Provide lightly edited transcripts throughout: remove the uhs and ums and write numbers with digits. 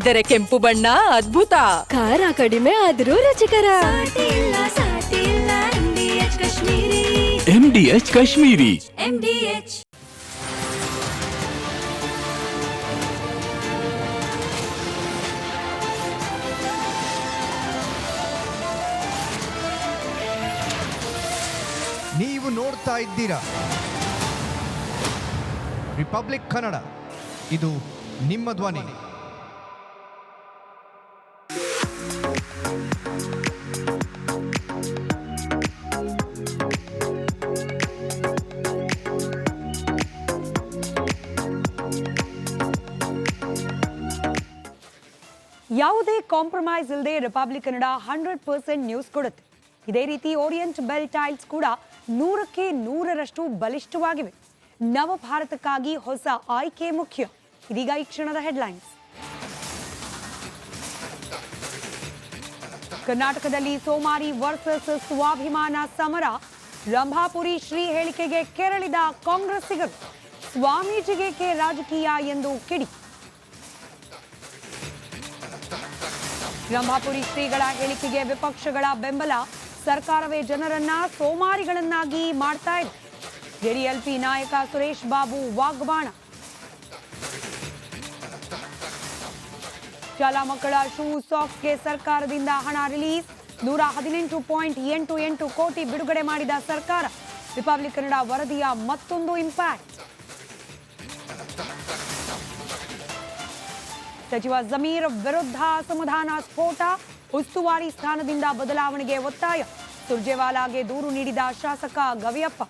ಆದರೆ ಕೆಂಪು ಬಣ್ಣ ಅದ್ಭುತ. ಖಾರ ಕಡಿಮೆ ಆದ್ರೂ ರುಚಿಕರ. MDH ಕಾಶ್ಮೀರಿ. ನೀವು ನೋಡ್ತಾ ಇದ್ದೀರಾ ರಿಪಬ್ಲಿಕ್ ಕನ್ನಡ. ಇದು ನಿಮ್ಮ ಧ್ವನಿ. ಯಾವುದೇ ಕಾಂಪ್ರಮೈಸ್ ಇಲ್ಲದೆ ರಿಪಬ್ಲಿಕ್ ಕನ್ನಡ 100% ನ್ಯೂಸ್ ಕೊಡುತ್ತೆ. ಇದೇ ರೀತಿ ಓರಿಯೆಂಟ್ ಬೆಲ್ ಟೈಲ್ಸ್ ಕೂಡ 100ಕ್ಕೆ 100ರಷ್ಟು ಬಲಿಷ್ಠವಾಗಿವೆ. ನವ ಭಾರತಕ್ಕಾಗಿ ಹೊಸ ಆಯ್ಕೆ ಮುಖ್ಯ. ಇದೀಗ ಈ ಕ್ಷಣದ ಹೆಡ್ಲೈನ್ಸ್. ಕರ್ನಾಟಕದಲ್ಲಿ ಸೋಮಾರಿ ವರ್ಸಸ್ ಸ್ವಾಭಿಮಾನ ಸಮರ. ರಂಭಾಪುರಿ ಶ್ರೀ ಹೇಳಿಕೆಗೆ ಕೆರಳಿದ ಕಾಂಗ್ರೆಸ್ಸಿಗರು. ಸ್ವಾಮೀಜಿಗೆ ರಾಜಕೀಯ ಎಂದು ಕಿಡಿ. ರಂಭಾಪುರಿ ಶ್ರೀಗಳ ಹೇಳಿಕೆಗೆ ವಿಪಕ್ಷಗಳ ಬೆಂಬಲ. ಸರ್ಕಾರವೇ ಜನರನ್ನ ಸೋಮಾರಿಗಳನ್ನಾಗಿ ಮಾಡ್ತಾ ಇದೆ. ಜೆಡಿಎಲ್ಪಿ ನಾಯಕ ಸುರೇಶ್ ಬಾಬು ವಾಗ್ಬಾಣ. ಶಾಲಾ ಮಕ್ಕಳ ಶೂ ಸಾಕ್ಸ್ಗೆ ಸರ್ಕಾರದಿಂದ ಹಣ ರಿಲೀಸ್. 118.88 ಕೋಟಿ ಬಿಡುಗಡೆ ಮಾಡಿದ ಸರ್ಕಾರ. ರಿಪಬ್ಲಿಕ್ ಕನ್ನಡ ವರದಿಯ ಮತ್ತೊಂದು ಇಂಪ್ಯಾಕ್ಟ್. ಸಚಿವ ಜಮೀರ್ ವಿರುದ್ಧ ಅಸಮಾಧಾನ ಸ್ಫೋಟ. ಉಸ್ತುವಾರಿ ಸ್ಥಾನದಿಂದ ಬದಲಾವಣೆಗೆ ಒತ್ತಾಯ. ಸುರ್ಜೇವಾಲಾಗೆ ದೂರು ನೀಡಿದ ಶಾಸಕ ಗವಿಯಪ್ಪ.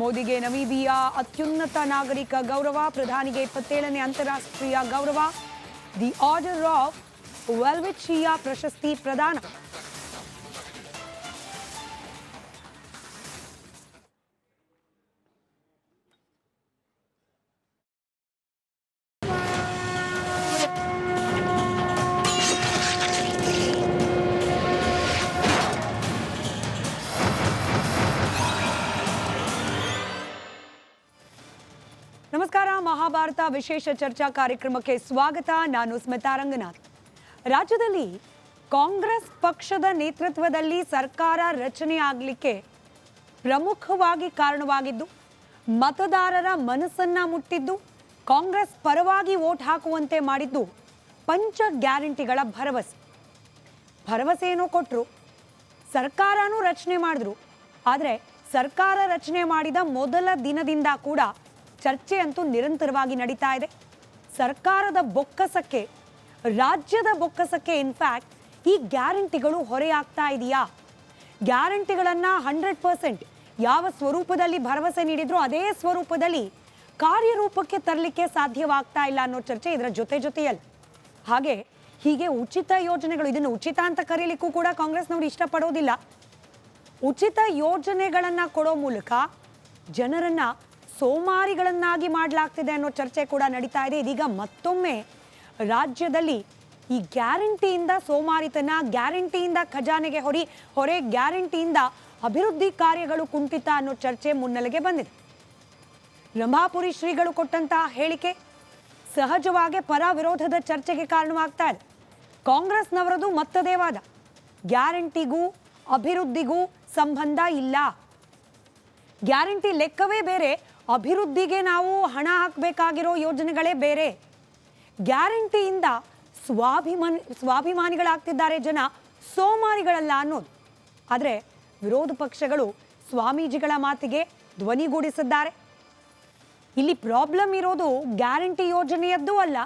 ಮೋದಿಗೆ ನಮೀಬಿಯಾ ಅತ್ಯುನ್ನತ ನಾಗರಿಕ ಗೌರವ. ಪ್ರಧಾನಿಗೆ 27ನೇ ಅಂತಾರಾಷ್ಟ್ರೀಯ ಗೌರವ ದಿ ಆರ್ಡರ್ ಆಫ್ ವೆಲ್ವಿಚಿಯಾ ಪ್ರಶಸ್ತಿ ಪ್ರದಾನ. ನಮಸ್ಕಾರ. ಮಹಾಭಾರತ ವಿಶೇಷ ಚರ್ಚಾ ಕಾರ್ಯಕ್ರಮಕ್ಕೆ ಸ್ವಾಗತ. ನಾನು ಸ್ಮಿತಾ ರಂಗನಾಥ್. ರಾಜ್ಯದಲ್ಲಿ ಕಾಂಗ್ರೆಸ್ ಪಕ್ಷದ ನೇತೃತ್ವದಲ್ಲಿ ಸರ್ಕಾರ ರಚನೆ ಆಗಲಿಕ್ಕೆ ಪ್ರಮುಖವಾಗಿ ಕಾರಣವಾಗಿದ್ದು, ಮತದಾರರ ಮನಸ್ಸನ್ನ ಮುಟ್ಟಿದ್ದು, ಕಾಂಗ್ರೆಸ್ ಪರವಾಗಿ ವೋಟ್ ಹಾಕುವಂತೆ ಮಾಡಿದ್ದು ಪಂಚ ಗ್ಯಾರಂಟಿಗಳ ಭರವಸೆಯನ್ನು ಕೊಟ್ಟರು. ಸರ್ಕಾರನೂ ರಚನೆ ಮಾಡಿದ್ರು. ಆದರೆ ಸರ್ಕಾರ ರಚನೆ ಮಾಡಿದ ಮೊದಲ ದಿನದಿಂದ ಕೂಡ ಚರ್ಚೆ ಅಂತೂ ನಿರಂತರವಾಗಿ ನಡೀತಾ ಇದೆ. ಸರ್ಕಾರದ ಬೊಕ್ಕಸಕ್ಕೆ, ರಾಜ್ಯದ ಬೊಕ್ಕಸಕ್ಕೆ ಇನ್ಫ್ಯಾಕ್ಟ್ ಈ ಗ್ಯಾರಂಟಿಗಳು ಹೊರೆಯಾಗ್ತಾ ಇದೆಯಾ? ಗ್ಯಾರಂಟಿಗಳನ್ನು 100% ಯಾವ ಸ್ವರೂಪದಲ್ಲಿ ಭರವಸೆ ನೀಡಿದ್ರು ಅದೇ ಸ್ವರೂಪದಲ್ಲಿ ಕಾರ್ಯರೂಪಕ್ಕೆ ತರಲಿಕ್ಕೆ ಸಾಧ್ಯವಾಗ್ತಾ ಇಲ್ಲ ಅನ್ನೋ ಚರ್ಚೆ ಇದರ ಜೊತೆಯಲ್ಲಿ. ಹೀಗೆ ಉಚಿತ ಯೋಜನೆಗಳು, ಇದನ್ನು ಉಚಿತ ಅಂತ ಕರೀಲಿಕ್ಕೂ ಕೂಡ ಕಾಂಗ್ರೆಸ್ನವರು ಇಷ್ಟಪಡೋದಿಲ್ಲ. ಉಚಿತ ಯೋಜನೆಗಳನ್ನು ಕೊಡೋ ಮೂಲಕ ಜನರನ್ನ ಸೋಮಾರಿಗಳನ್ನಾಗಿ ಮಾಡಲಾಗ್ತಿದೆ ಅನ್ನೋ ಚರ್ಚೆ ಕೂಡ ನಡೀತಾ ಇದೆ. ಇದೀಗ ಮತ್ತೊಮ್ಮೆ ರಾಜ್ಯದಲ್ಲಿ ಈ ಗ್ಯಾರಂಟಿಯಿಂದ ಸೋಮಾರಿತನ, ಗ್ಯಾರಂಟಿಯಿಂದ ಖಜಾನೆಗೆ ಹೊರೆ, ಗ್ಯಾರಂಟಿಯಿಂದ ಅಭಿವೃದ್ಧಿ ಕಾರ್ಯಗಳು ಕುಂಠಿತ ಅನ್ನೋ ಚರ್ಚೆ ಮುನ್ನೆಲೆಗೆ ಬಂದಿದೆ. ರಂಭಾಪುರಿ ಶ್ರೀಗಳು ಕೊಟ್ಟಂತಹ ಹೇಳಿಕೆ ಸಹಜವಾಗಿ ಪರ ವಿರೋಧದ ಚರ್ಚೆಗೆ ಕಾರಣವಾಗ್ತಾ ಇದೆ. ಕಾಂಗ್ರೆಸ್ನವರದು ಮತ್ತದೇ ವಾದ. ಗ್ಯಾರಂಟಿಗೂ ಅಭಿವೃದ್ಧಿಗೂ ಸಂಬಂಧ ಇಲ್ಲ. ಗ್ಯಾರಂಟಿ ಲೆಕ್ಕವೇ ಬೇರೆ, ಅಭಿವೃದ್ಧಿಗೆ ನಾವು ಹಣ ಹಾಕಬೇಕಾಗಿರೋ ಯೋಜನೆಗಳೇ ಬೇರೆ. ಗ್ಯಾರಂಟಿಯಿಂದ ಸ್ವಾಭಿಮಾನಿಗಳಾಗ್ತಿದ್ದಾರೆ ಜನ, ಸೋಮಾರಿಗಳಲ್ಲ ಅನ್ನೋದು. ಆದರೆ ವಿರೋಧ ಪಕ್ಷಗಳು ಸ್ವಾಮೀಜಿಗಳ ಮಾತಿಗೆ ಧ್ವನಿಗೂಡಿಸಿದ್ದಾರೆ. ಇಲ್ಲಿ ಪ್ರಾಬ್ಲಮ್ ಇರೋದು ಗ್ಯಾರಂಟಿ ಯೋಜನೆಯದ್ದೂ ಅಲ್ಲ,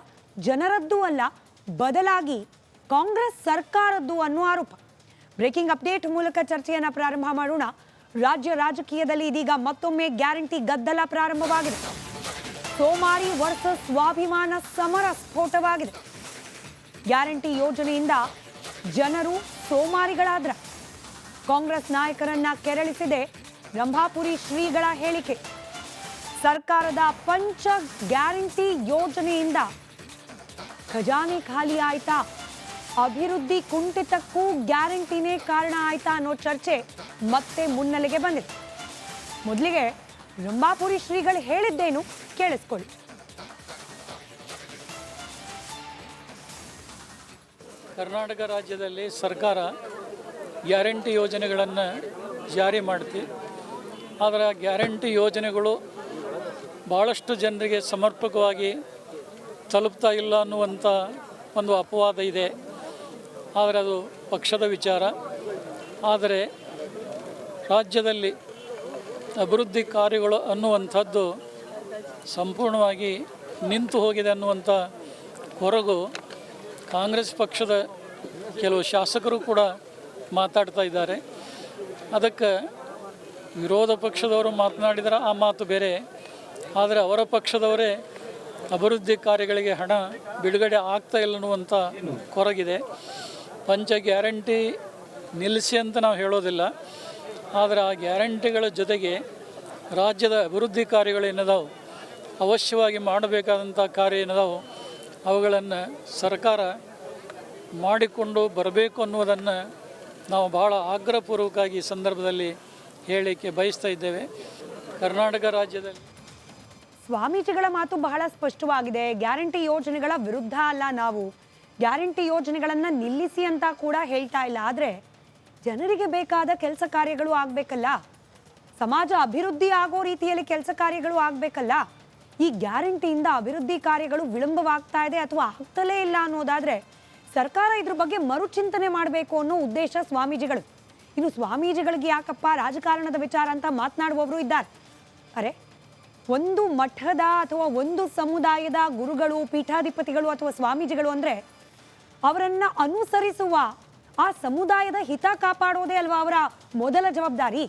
ಜನರದ್ದೂ ಅಲ್ಲ, ಬದಲಾಗಿ ಕಾಂಗ್ರೆಸ್ ಸರ್ಕಾರದ್ದು ಅನ್ನೋ ಆರೋಪ. ಬ್ರೇಕಿಂಗ್ ಅಪ್ಡೇಟ್ ಮೂಲಕ ಚರ್ಚೆಯನ್ನು ಪ್ರಾರಂಭ ಮಾಡೋಣ. ರಾಜ್ಯ ರಾಜಕೀಯದಲ್ಲಿ ಇದೀಗ ಮತ್ತೊಮ್ಮೆ ಗ್ಯಾರಂಟಿ ಗದ್ದಲ ಪ್ರಾರಂಭವಾಗಿದೆ. ಸೋಮಾರಿ ವರ್ಸಸ್ ಸ್ವಾಭಿಮಾನ ಸಮರ ಸ್ಫೋಟವಾಗಿದೆ. ಗ್ಯಾರಂಟಿ ಯೋಜನೆಯಿಂದ ಜನರು ಸೋಮಾರಿಗಳಾದ್ರ. ಕಾಂಗ್ರೆಸ್ ನಾಯಕರನ್ನ ಕೆರಳಿಸಿದೆ ರಂಭಾಪುರಿ ಶ್ರೀಗಳ ಹೇಳಿಕೆ. ಸರ್ಕಾರದ ಪಂಚ ಗ್ಯಾರಂಟಿ ಯೋಜನೆಯಿಂದ ಖಜಾನೆ ಖಾಲಿ ಆಯ್ತಾ, ಅಭಿವೃದ್ಧಿ ಕುಂಠಿತಕ್ಕೂ ಗ್ಯಾರಂಟಿನೇ ಕಾರಣ ಆಯ್ತಾ ಅನ್ನೋ ಚರ್ಚೆ ಮತ್ತೆ ಮುನ್ನೆಲೆಗೆ ಬಂದಿದೆ. ಮೊದಲಿಗೆ ರಂಭಾಪುರಿ ಶ್ರೀಗಳು ಹೇಳಿದ್ದೇನು ಕೇಳಿಸ್ಕೊಳ್ಳಿ. ಕರ್ನಾಟಕ ರಾಜ್ಯದಲ್ಲಿ ಸರ್ಕಾರ ಗ್ಯಾರಂಟಿ ಯೋಜನೆಗಳನ್ನು ಜಾರಿ ಮಾಡುತ್ತೆ. ಆದರೆ ಗ್ಯಾರಂಟಿ ಯೋಜನೆಗಳು ಭಾಳಷ್ಟು ಜನರಿಗೆ ಸಮರ್ಪಕವಾಗಿ ತಲುಪ್ತಾ ಇಲ್ಲ ಅನ್ನುವಂಥ ಒಂದು ಅಪವಾದ ಇದೆ. ಆದರೆ ಅದು ಪಕ್ಷದ ವಿಚಾರ. ಆದರೆ ರಾಜ್ಯದಲ್ಲಿ ಅಭಿವೃದ್ಧಿ ಕಾರ್ಯಗಳು ಅನ್ನುವಂಥದ್ದು ಸಂಪೂರ್ಣವಾಗಿ ನಿಂತು ಹೋಗಿದೆ ಅನ್ನುವಂಥ ಹೊರಗು ಕಾಂಗ್ರೆಸ್ ಪಕ್ಷದ ಕೆಲವು ಶಾಸಕರು ಕೂಡ ಮಾತಾಡ್ತಾ ಇದ್ದಾರೆ. ಅದಕ್ಕೆ ವಿರೋಧ ಪಕ್ಷದವರು ಮಾತನಾಡಿದರೆ ಆ ಮಾತು ಬೇರೆ. ಆದರೆ ಅವರ ಪಕ್ಷದವರೇ ಅಭಿವೃದ್ಧಿ ಕಾರ್ಯಗಳಿಗೆ ಹಣ ಬಿಡುಗಡೆ ಆಗ್ತಾ ಇಲ್ಲ ಅನ್ನುವಂಥ ಕೊರಗಿದೆ. ಪಂಚ ಗ್ಯಾರಂಟಿ ನಿಲ್ಲಿಸಿ ಅಂತ ನಾವು ಹೇಳೋದಿಲ್ಲ. ಆದರೆ ಆ ಗ್ಯಾರಂಟಿಗಳ ಜೊತೆಗೆ ರಾಜ್ಯದ ಅಭಿವೃದ್ಧಿ ಕಾರ್ಯಗಳೇನದಾವು, ಅವಶ್ಯವಾಗಿ ಮಾಡಬೇಕಾದಂಥ ಕಾರ್ಯ ಏನದಾವು, ಅವುಗಳನ್ನು ಸರ್ಕಾರ ಮಾಡಿಕೊಂಡು ಬರಬೇಕು ಅನ್ನುವುದನ್ನು ನಾವು ಭಾಳ ಆಗ್ರಹಪೂರ್ವಕವಾಗಿ ಈ ಸಂದರ್ಭದಲ್ಲಿ ಹೇಳಲಿಕ್ಕೆ ಬಯಸ್ತಾ ಇದ್ದೇವೆ. ಕರ್ನಾಟಕ ರಾಜ್ಯದಲ್ಲಿ ಸ್ವಾಮೀಜಿಗಳ ಮಾತು ಬಹಳ ಸ್ಪಷ್ಟವಾಗಿದೆ. ಗ್ಯಾರಂಟಿ ಯೋಜನೆಗಳ ವಿರುದ್ಧ ಅಲ್ಲ ನಾವು, ಗ್ಯಾರಂಟಿ ಯೋಜನೆಗಳನ್ನು ನಿಲ್ಲಿಸಿ ಅಂತ ಕೂಡ ಹೇಳ್ತಾ ಇಲ್ಲ. ಆದರೆ ಜನರಿಗೆ ಬೇಕಾದ ಕೆಲಸ ಕಾರ್ಯಗಳು ಆಗಬೇಕಲ್ಲ, ಸಮಾಜ ಅಭಿವೃದ್ಧಿ ಆಗೋ ರೀತಿಯಲ್ಲಿ ಕೆಲಸ ಕಾರ್ಯಗಳು ಆಗಬೇಕಲ್ಲ. ಈ ಗ್ಯಾರಂಟಿಯಿಂದ ಅಭಿವೃದ್ಧಿ ಕಾರ್ಯಗಳು ವಿಳಂಬವಾಗ್ತಾ ಇದೆ ಅಥವಾ ಆಗ್ತಲೇ ಇಲ್ಲ ಅನ್ನೋದಾದರೆ ಸರ್ಕಾರ ಇದ್ರ ಬಗ್ಗೆ ಮರುಚಿಂತನೆ ಮಾಡಬೇಕು ಅನ್ನೋ ಉದ್ದೇಶ ಸ್ವಾಮೀಜಿಗಳು. ಇನ್ನು ಸ್ವಾಮೀಜಿಗಳಿಗೆ ಯಾಕಪ್ಪ ರಾಜಕಾರಣದ ವಿಚಾರ ಅಂತ ಮಾತನಾಡುವವರು ಇದ್ದಾರೆ. ಅರೆ, ಒಂದು ಮಠದ ಅಥವಾ ಒಂದು ಸಮುದಾಯದ ಗುರುಗಳು, ಪೀಠಾಧಿಪತಿಗಳು ಅಥವಾ ಸ್ವಾಮೀಜಿಗಳು ಅಂದರೆ ಅವರನ್ನು ಅನುಸರಿಸುವ ಆ ಸಮುದಾಯದ ಹಿತ ಕಾಪಾಡೋದೇ ಅಲ್ವಾ ಅವರ ಮೊದಲ ಜವಾಬ್ದಾರಿ.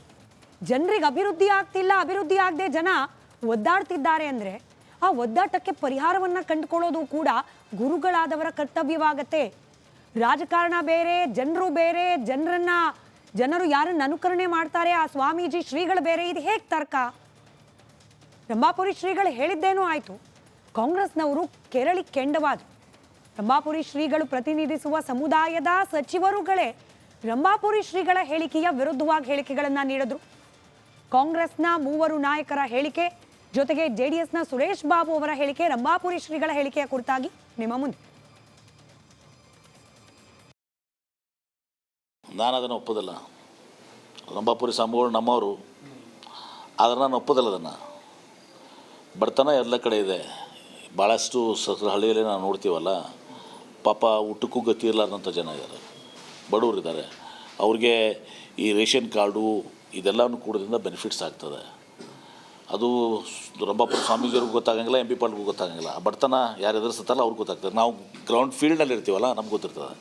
ಜನರಿಗೆ ಅಭಿವೃದ್ಧಿ ಆಗ್ತಿಲ್ಲ, ಅಭಿವೃದ್ಧಿ ಆಗದೆ ಜನ ಒದ್ದಾಡ್ತಿದ್ದಾರೆ ಅಂದರೆ ಆ ಒದ್ದಾಟಕ್ಕೆ ಪರಿಹಾರವನ್ನು ಕಂಡುಕೊಳ್ಳೋದು ಕೂಡ ಗುರುಗಳಾದವರ ಕರ್ತವ್ಯವಾಗತ್ತೆ. ರಾಜಕಾರಣ ಬೇರೆ, ಜನರು ಬೇರೆ, ಜನರು ಯಾರನ್ನು ಅನುಕರಣೆ ಮಾಡ್ತಾರೆ ಆ ಸ್ವಾಮೀಜಿ ಶ್ರೀಗಳು ಬೇರೆ. ಇದು ಹೇಗೆ ತರ್ಕ? ರಂಭಾಪುರಿ ಶ್ರೀಗಳು ಹೇಳಿದ್ದೇನೂ ಆಯಿತು, ಕಾಂಗ್ರೆಸ್ನವರು ಕೆರಳಿ ಕೆಂಡವಾದರು. ರಂಭಾಪುರಿ ಶ್ರೀಗಳು ಪ್ರತಿನಿಧಿಸುವ ಸಮುದಾಯದ ಸಚಿವರುಗಳೇ ರಂಭಾಪುರಿ ಶ್ರೀಗಳ ಹೇಳಿಕೆಯ ವಿರುದ್ಧವಾಗಿ ಹೇಳಿಕೆಗಳನ್ನು ನೀಡಿದ್ರು. ಕಾಂಗ್ರೆಸ್ನ 3 ನಾಯಕರ ಹೇಳಿಕೆ ಜೊತೆಗೆ JDSನ ಸುರೇಶ್ ಬಾಬು ಅವರ ಹೇಳಿಕೆ, ರಂಭಾಪುರಿ ಶ್ರೀಗಳ ಹೇಳಿಕೆಯ ಕುರಿತಾಗಿ ನಿಮ್ಮ ಮುಂದೆ. ನಾನು ಅದನ್ನು ಒಪ್ಪೋದಿಲ್ಲ. ರಂಭಾಪುರಿ ಸ್ವಾಮಿಗಳು ನಮ್ಮವರು, ಆದರೆ ನಾನು ಒಪ್ಪೋದಿಲ್ಲ ಅದನ್ನು. ಬಡತನ ಎಲ್ಲ ಕಡೆ ಇದೆ. ಭಾಳಷ್ಟು ಹಳ್ಳಿಯಲ್ಲಿ ನಾವು ನೋಡ್ತೀವಲ್ಲ, ಪಾಪ ಊಟಕ್ಕೂ ಗತಿ ಇರಲಾರ್ದಂಥ ಜನ ಇದ್ದಾರೆ, ಬಡವರಿದ್ದಾರೆ. ಅವ್ರಿಗೆ ಈ ರೇಷನ್ ಕಾರ್ಡು ಇದೆಲ್ಲನೂ ಕೂಡೋದ್ರಿಂದ ಬೆನಿಫಿಟ್ಸ್ ಆಗ್ತದೆ. ಅದು ರಂಭಾಪುರಿ ಸ್ವಾಮೀಜಿಯವ್ರಿಗೆ ಗೊತ್ತಾಗಂಗಿಲ್ಲ, MP ಪಾಲ್ಗೂ ಗೊತ್ತಾಗಂಗಿಲ್ಲ. ಆ ಬಡತನ ಯಾರು ಎದುರಿಸ್ತಾರಲ್ಲ ಅವ್ರಿಗೆ ಗೊತ್ತಾಗ್ತದೆ. ನಾವು ಗ್ರೌಂಡ್ ಫೀಲ್ಡ್ನಲ್ಲಿ ಇರ್ತೀವಲ್ಲ, ನಮ್ಗೆ ಗೊತ್ತಿರ್ತದೆ.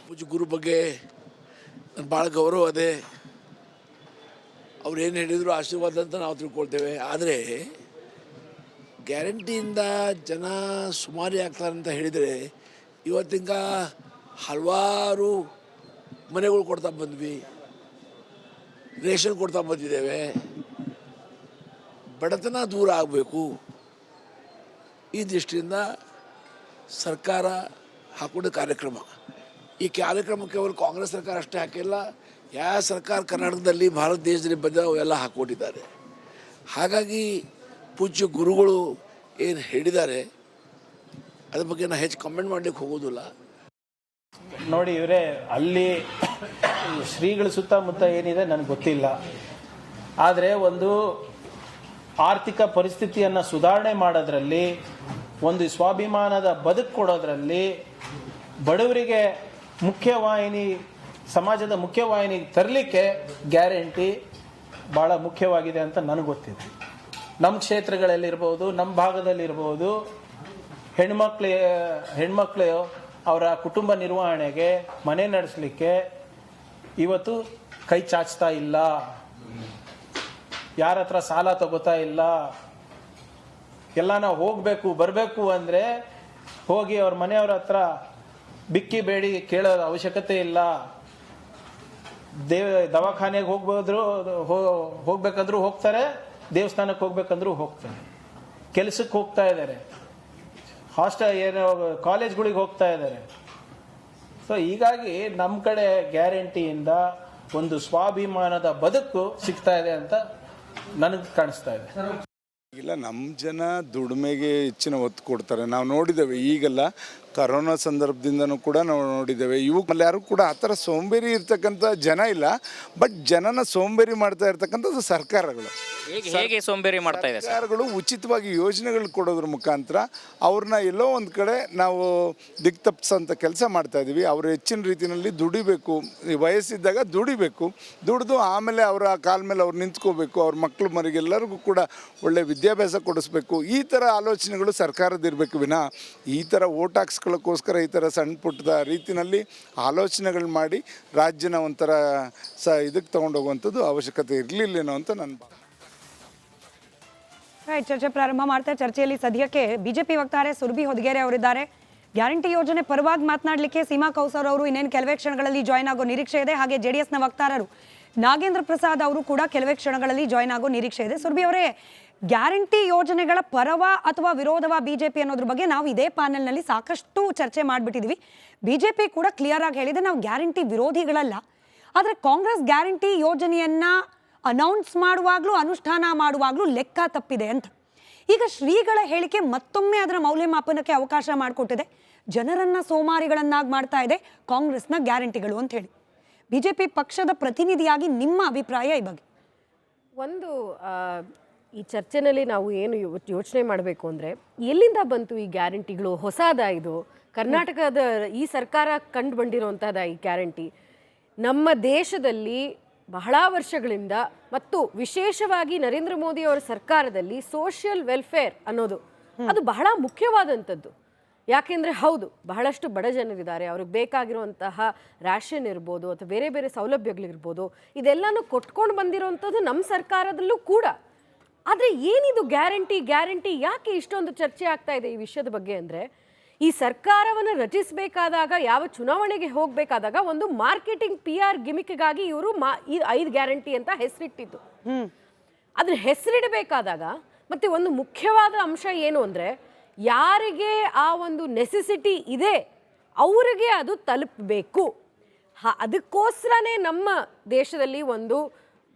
ಪೂಜ್ಯ ಗುರು ಬಗ್ಗೆ ನನ್ನ ಭಾಳ ಗೌರವ ಅದೇ. ಅವ್ರು ಏನು ಹೇಳಿದ್ರು ಆಶೀರ್ವಾದ ಅಂತ ನಾವು ತಿಳ್ಕೊಳ್ತೇವೆ. ಆದರೆ ಗ್ಯಾರಂಟಿಯಿಂದ ಜನ ಸುಮಾರಿ ಆಗ್ತಾರೆ ಅಂತ ಹೇಳಿದರೆ, ಇವತ್ತಿಂಗ ಹಲವಾರು ಮನೆಗಳು ಕೊಡ್ತಾ ಬಂದ್ವಿ, ರೇಷನ್ ಕೊಡ್ತಾ ಬಂದಿದ್ದೇವೆ. ಬಡತನ ದೂರ ಆಗಬೇಕು, ಈ ದೃಷ್ಟಿಯಿಂದ ಸರ್ಕಾರ ಹಾಕೊಂಡ ಕಾರ್ಯಕ್ರಮ. ಈ ಕಾರ್ಯಕ್ರಮ ಕೇವಲ ಕಾಂಗ್ರೆಸ್ ಸರ್ಕಾರ ಅಷ್ಟೇ ಹಾಕಿಲ್ಲ, ಯಾವ ಸರ್ಕಾರ ಕರ್ನಾಟಕದಲ್ಲಿ ಭಾರತ ದೇಶದಲ್ಲಿ ಬಂದ ಅವೆಲ್ಲ ಹಾಕ್ಕೊಟ್ಟಿದ್ದಾರೆ. ಹಾಗಾಗಿ ಪೂಜ್ಯ ಗುರುಗಳು ಏನು ಹೇಳಿದ್ದಾರೆ ಅದ್ರ ಬಗ್ಗೆ ನಾನು ಹೆಚ್ಚು ಕಮೆಂಟ್ ಮಾಡಲಿಕ್ಕೆ ಹೋಗೋದಿಲ್ಲ. ನೋಡಿ ಇವರೇ, ಅಲ್ಲಿ ಶ್ರೀಗಳ ಸುತ್ತಮುತ್ತ ಏನಿದೆ ನನಗೆ ಗೊತ್ತಿಲ್ಲ. ಆದರೆ ಒಂದು ಆರ್ಥಿಕ ಪರಿಸ್ಥಿತಿಯನ್ನು ಸುಧಾರಣೆ ಮಾಡೋದ್ರಲ್ಲಿ, ಒಂದು ಸ್ವಾಭಿಮಾನದ ಬದುಕು ಕೊಡೋದ್ರಲ್ಲಿ, ಬಡವರಿಗೆ ಮುಖ್ಯವಾಹಿನಿ, ಸಮಾಜದ ಮುಖ್ಯವಾಹಿನಿ ತರಲಿಕ್ಕೆ ಗ್ಯಾರಂಟಿ ಭಾಳ ಮುಖ್ಯವಾಗಿದೆ ಅಂತ ನನಗೆ ಗೊತ್ತಿದೆ. ನಮ್ಮ ಕ್ಷೇತ್ರಗಳಲ್ಲಿರ್ಬೋದು, ನಮ್ಮ ಭಾಗದಲ್ಲಿರ್ಬೋದು, ಹೆಣ್ಮಕ್ಳು ಅವರ ಕುಟುಂಬ ನಿರ್ವಹಣೆಗೆ, ಮನೆ ನಡೆಸಲಿಕ್ಕೆ ಇವತ್ತು ಕೈ ಚಾಚ್ತಾ ಇಲ್ಲ, ಯಾರ ಹತ್ರ ಸಾಲ ತಗೋತಾ ಇಲ್ಲ. ಎಲ್ಲ ನಾವು ಹೋಗಬೇಕು ಬರಬೇಕು ಅಂದರೆ ಹೋಗಿ ಅವ್ರ ಮನೆಯವ್ರ ಹತ್ರ ಬಿಕ್ಕಿ ಬೇಡಿ ಕೇಳೋ ಅವಶ್ಯಕತೆ ಇಲ್ಲ. ದವಾಖಾನೆಗೆ ಹೋಗ್ಬೇಕಂದ್ರೂ ಹೋಗ್ತಾರೆ, ದೇವಸ್ಥಾನಕ್ಕೆ ಹೋಗ್ಬೇಕಂದ್ರೂ ಹೋಗ್ತಾರೆ, ಕೆಲಸಕ್ಕೆ ಹೋಗ್ತಾ ಇದ್ದಾರೆ, ಕಾಲೇಜ್ಗಳಿಗೆ ಹೋಗ್ತಾ ಇದ್ದಾರೆ. ಸೊ ಹೀಗಾಗಿ ನಮ್ಮ ಕಡೆ ಗ್ಯಾರಂಟಿಯಿಂದ ಒಂದು ಸ್ವಾಭಿಮಾನದ ಬದುಕು ಸಿಗ್ತಾ ಇದೆ ಅಂತ ನನಗೆ ಕಾಣಿಸ್ತಾ ಇದೆ. ಇಲ್ಲ, ನಮ್ಮ ಜನ ದುಡಿಮೆಗೆ ಹೆಚ್ಚಿನ ಒತ್ತು ಕೊಡ್ತಾರೆ. ನಾವು ನೋಡಿದ್ದೇವೆ, ಈಗೆಲ್ಲ ಕರೋನಾ ಸಂದರ್ಭದಿಂದನೂ ಕೂಡ ನಾವು ನೋಡಿದ್ದೇವೆ. ಇವುಗಳಲ್ಲಿ ಯಾರು ಕೂಡ ಆ ಥರ ಸೋಂಬೇರಿ ಇರ್ತಕ್ಕಂಥ ಜನ ಇಲ್ಲ. ಬಟ್ ಜನನ ಸೋಂಬೇರಿ ಮಾಡ್ತಾ ಇರ್ತಕ್ಕಂಥದ್ದು ಸರ್ಕಾರಗಳು. ಹೇಗೆ ಸೋಂಬೇರಿ ಮಾಡ್ತಾ ಇದೆ ಸರ್ಕಾರಗಳು ಉಚಿತವಾಗಿ ಯೋಜನೆಗಳು ಕೊಡೋದ್ರ ಮುಖಾಂತರ ಅವ್ರನ್ನ ಎಲ್ಲೋ ಒಂದು ಕಡೆ ನಾವು ದಿಕ್ ತಪ್ಪಿಸೋಂಥ ಕೆಲಸ ಮಾಡ್ತಾ ಇದ್ದೀವಿ. ಅವರು ಹೆಚ್ಚಿನ ರೀತಿಯಲ್ಲಿ ದುಡಿಬೇಕು, ವಯಸ್ಸಿದ್ದಾಗ ದುಡಿಬೇಕು, ದುಡಿದು ಆಮೇಲೆ ಅವರ ಕಾಲ ಮೇಲೆ ಅವ್ರು ನಿಂತ್ಕೋಬೇಕು, ಅವ್ರ ಮಕ್ಕಳು ಮರಿಗೆಲ್ಲರಿಗೂ ಕೂಡ ಒಳ್ಳೆ ವಿದ್ಯಾಭ್ಯಾಸ ಕೊಡಿಸ್ಬೇಕು. ಈ ಥರ ಆಲೋಚನೆಗಳು ಸರ್ಕಾರದಿರಬೇಕು ವಿನ ಈ ಥರ ಓಟ್ ಹಾಕ್ಸ್ಕೊಳ್ಳೋಕ್ಕೋಸ್ಕರ ಈ ಥರ ಸಣ್ಣ ಪುಟ್ಟದ ರೀತಿಯಲ್ಲಿ ಆಲೋಚನೆಗಳು ಮಾಡಿ ರಾಜ್ಯನ ಒಂಥರ ಇದಕ್ಕೆ ತೊಗೊಂಡೋಗುವಂಥದ್ದು ಅವಶ್ಯಕತೆ ಇರಲಿಲ್ಲೇನೋ ಅಂತ ನನ್ನ ಚರ್ಚೆ ಪ್ರಾರಂಭ ಮಾಡ್ತಾರೆ. ಚರ್ಚೆಯಲ್ಲಿ ಸದ್ಯಕ್ಕೆ ಬಿಜೆಪಿ ವಕ್ತಾರೆ ಸುರಭಿ ಹೊದಗೆರೆ ಅವರಿದ್ದಾರೆ. ಗ್ಯಾರಂಟಿ ಯೋಜನೆ ಪರವಾಗಿ ಮಾತನಾಡಲಿಕ್ಕೆ ಸೀಮಾ ಕೌಸರ್ ಅವರು ಇನ್ನೇನು ಕೆಲವೇ ಕ್ಷಣಗಳಲ್ಲಿ ಜಾಯ್ನ್ ಆಗೋ ನಿರೀಕ್ಷೆ ಇದೆ. ಹಾಗೆ JDSನ ವಕ್ತಾರರು ನಾಗೇಂದ್ರ ಪ್ರಸಾದ್ ಅವರು ಕೂಡ ಕೆಲವೇ ಕ್ಷಣಗಳಲ್ಲಿ ಜಾಯ್ನ್ ಆಗೋ ನಿರೀಕ್ಷೆ ಇದೆ. ಸುರಭಿ ಅವರೇ, ಗ್ಯಾರಂಟಿ ಯೋಜನೆಗಳ ಪರವ ಅಥವಾ ವಿರೋಧವ ಬಿಜೆಪಿ ಅನ್ನೋದ್ರ ಬಗ್ಗೆ ನಾವು ಇದೇ ಪ್ಯಾನೆಲ್ನಲ್ಲಿ ಸಾಕಷ್ಟು ಚರ್ಚೆ ಮಾಡಿಬಿಟ್ಟಿದ್ವಿ. ಬಿಜೆಪಿ ಕೂಡ ಕ್ಲಿಯರ್ ಆಗಿ ಹೇಳಿದೆ, ನಾವು ಗ್ಯಾರಂಟಿ ವಿರೋಧಿಗಳಲ್ಲ. ಆದರೆ ಕಾಂಗ್ರೆಸ್ ಗ್ಯಾರಂಟಿ ಯೋಜನೆಯನ್ನ ಅನೌನ್ಸ್ ಮಾಡುವಾಗಲೂ ಅನುಷ್ಠಾನ ಮಾಡುವಾಗಲೂ ಲೆಕ್ಕ ತಪ್ಪಿದೆ ಅಂತ. ಈಗ ಶ್ರೀಗಳ ಹೇಳಿಕೆ ಮತ್ತೊಮ್ಮೆ ಅದರ ಮೌಲ್ಯಮಾಪನಕ್ಕೆ ಅವಕಾಶ ಮಾಡಿಕೊಟ್ಟಿದೆ. ಜನರನ್ನ ಸೋಮಾರಿಗಳನ್ನಾಗಿ ಮಾಡ್ತಾ ಇದೆ ಕಾಂಗ್ರೆಸ್ನ ಗ್ಯಾರಂಟಿಗಳು ಅಂತ ಹೇಳಿ. ಬಿಜೆಪಿ ಪಕ್ಷದ ಪ್ರತಿನಿಧಿಯಾಗಿ ನಿಮ್ಮ ಅಭಿಪ್ರಾಯ ಈ ಬಗ್ಗೆ? ಒಂದು ಈ ಚರ್ಚೆನಲ್ಲಿ ನಾವು ಏನು ಯೋಚನೆ ಮಾಡಬೇಕು ಅಂದರೆ, ಎಲ್ಲಿಂದ ಬಂತು ಈ ಗ್ಯಾರಂಟಿಗಳು? ಹೊಸದ ಇದು? ಕರ್ನಾಟಕದ ಈ ಸರ್ಕಾರ ಕಂಡು ಬಂದಿರುವಂಥದ್ದು ಈ ಗ್ಯಾರಂಟಿ ನಮ್ಮ ದೇಶದಲ್ಲಿ ಬಹಳ ವರ್ಷಗಳಿಂದ ಮತ್ತು ವಿಶೇಷವಾಗಿ ನರೇಂದ್ರ ಮೋದಿ ಅವರ ಸರ್ಕಾರದಲ್ಲಿ ಸೋಷಿಯಲ್ ವೆಲ್ಫೇರ್ ಅನ್ನೋದು ಅದು ಬಹಳ ಮುಖ್ಯವಾದಂಥದ್ದು. ಯಾಕೆಂದರೆ ಹೌದು, ಬಹಳಷ್ಟು ಬಡ ಜನರಿದ್ದಾರೆ, ಅವ್ರಿಗೆ ಬೇಕಾಗಿರುವಂತಹ ರ್ಯಾಷನ್ ಇರ್ಬೋದು ಅಥವಾ ಬೇರೆ ಬೇರೆ ಸೌಲಭ್ಯಗಳಿರ್ಬೋದು, ಇದೆಲ್ಲನೂ ಕೊಟ್ಕೊಂಡು ಬಂದಿರೋವಂಥದ್ದು ನಮ್ಮ ಸರ್ಕಾರದಲ್ಲೂ ಕೂಡ. ಆದರೆ ಏನಿದು ಗ್ಯಾರಂಟಿ ಯಾಕೆ ಇಷ್ಟೊಂದು ಚರ್ಚೆ ಆಗ್ತಾ ಇದೆ ಈ ವಿಷಯದ ಬಗ್ಗೆ ಅಂದರೆ, ಈ ಸರ್ಕಾರವನ್ನು ರಚಿಸಬೇಕಾದಾಗ, ಯಾವ ಚುನಾವಣೆಗೆ ಹೋಗಬೇಕಾದಾಗ ಒಂದು ಮಾರ್ಕೆಟಿಂಗ್ PR ಗಿಮಿಕ್ಗಾಗಿ ಇವರು ಈ 5 ಗ್ಯಾರಂಟಿ ಅಂತ ಹೆಸರಿಟ್ಟಿದ್ದು. ಅದ್ರ ಹೆಸರಿಡಬೇಕಾದಾಗ ಮತ್ತೆ ಒಂದು ಮುಖ್ಯವಾದ ಅಂಶ ಏನು ಅಂದರೆ, ಯಾರಿಗೆ ಆ ಒಂದು ನೆಸೆಸಿಟಿ ಇದೆ ಅವರಿಗೆ ಅದು ತಲುಪಬೇಕು. ಅದಕ್ಕೋಸ್ಕರನೇ ನಮ್ಮ ದೇಶದಲ್ಲಿ ಒಂದು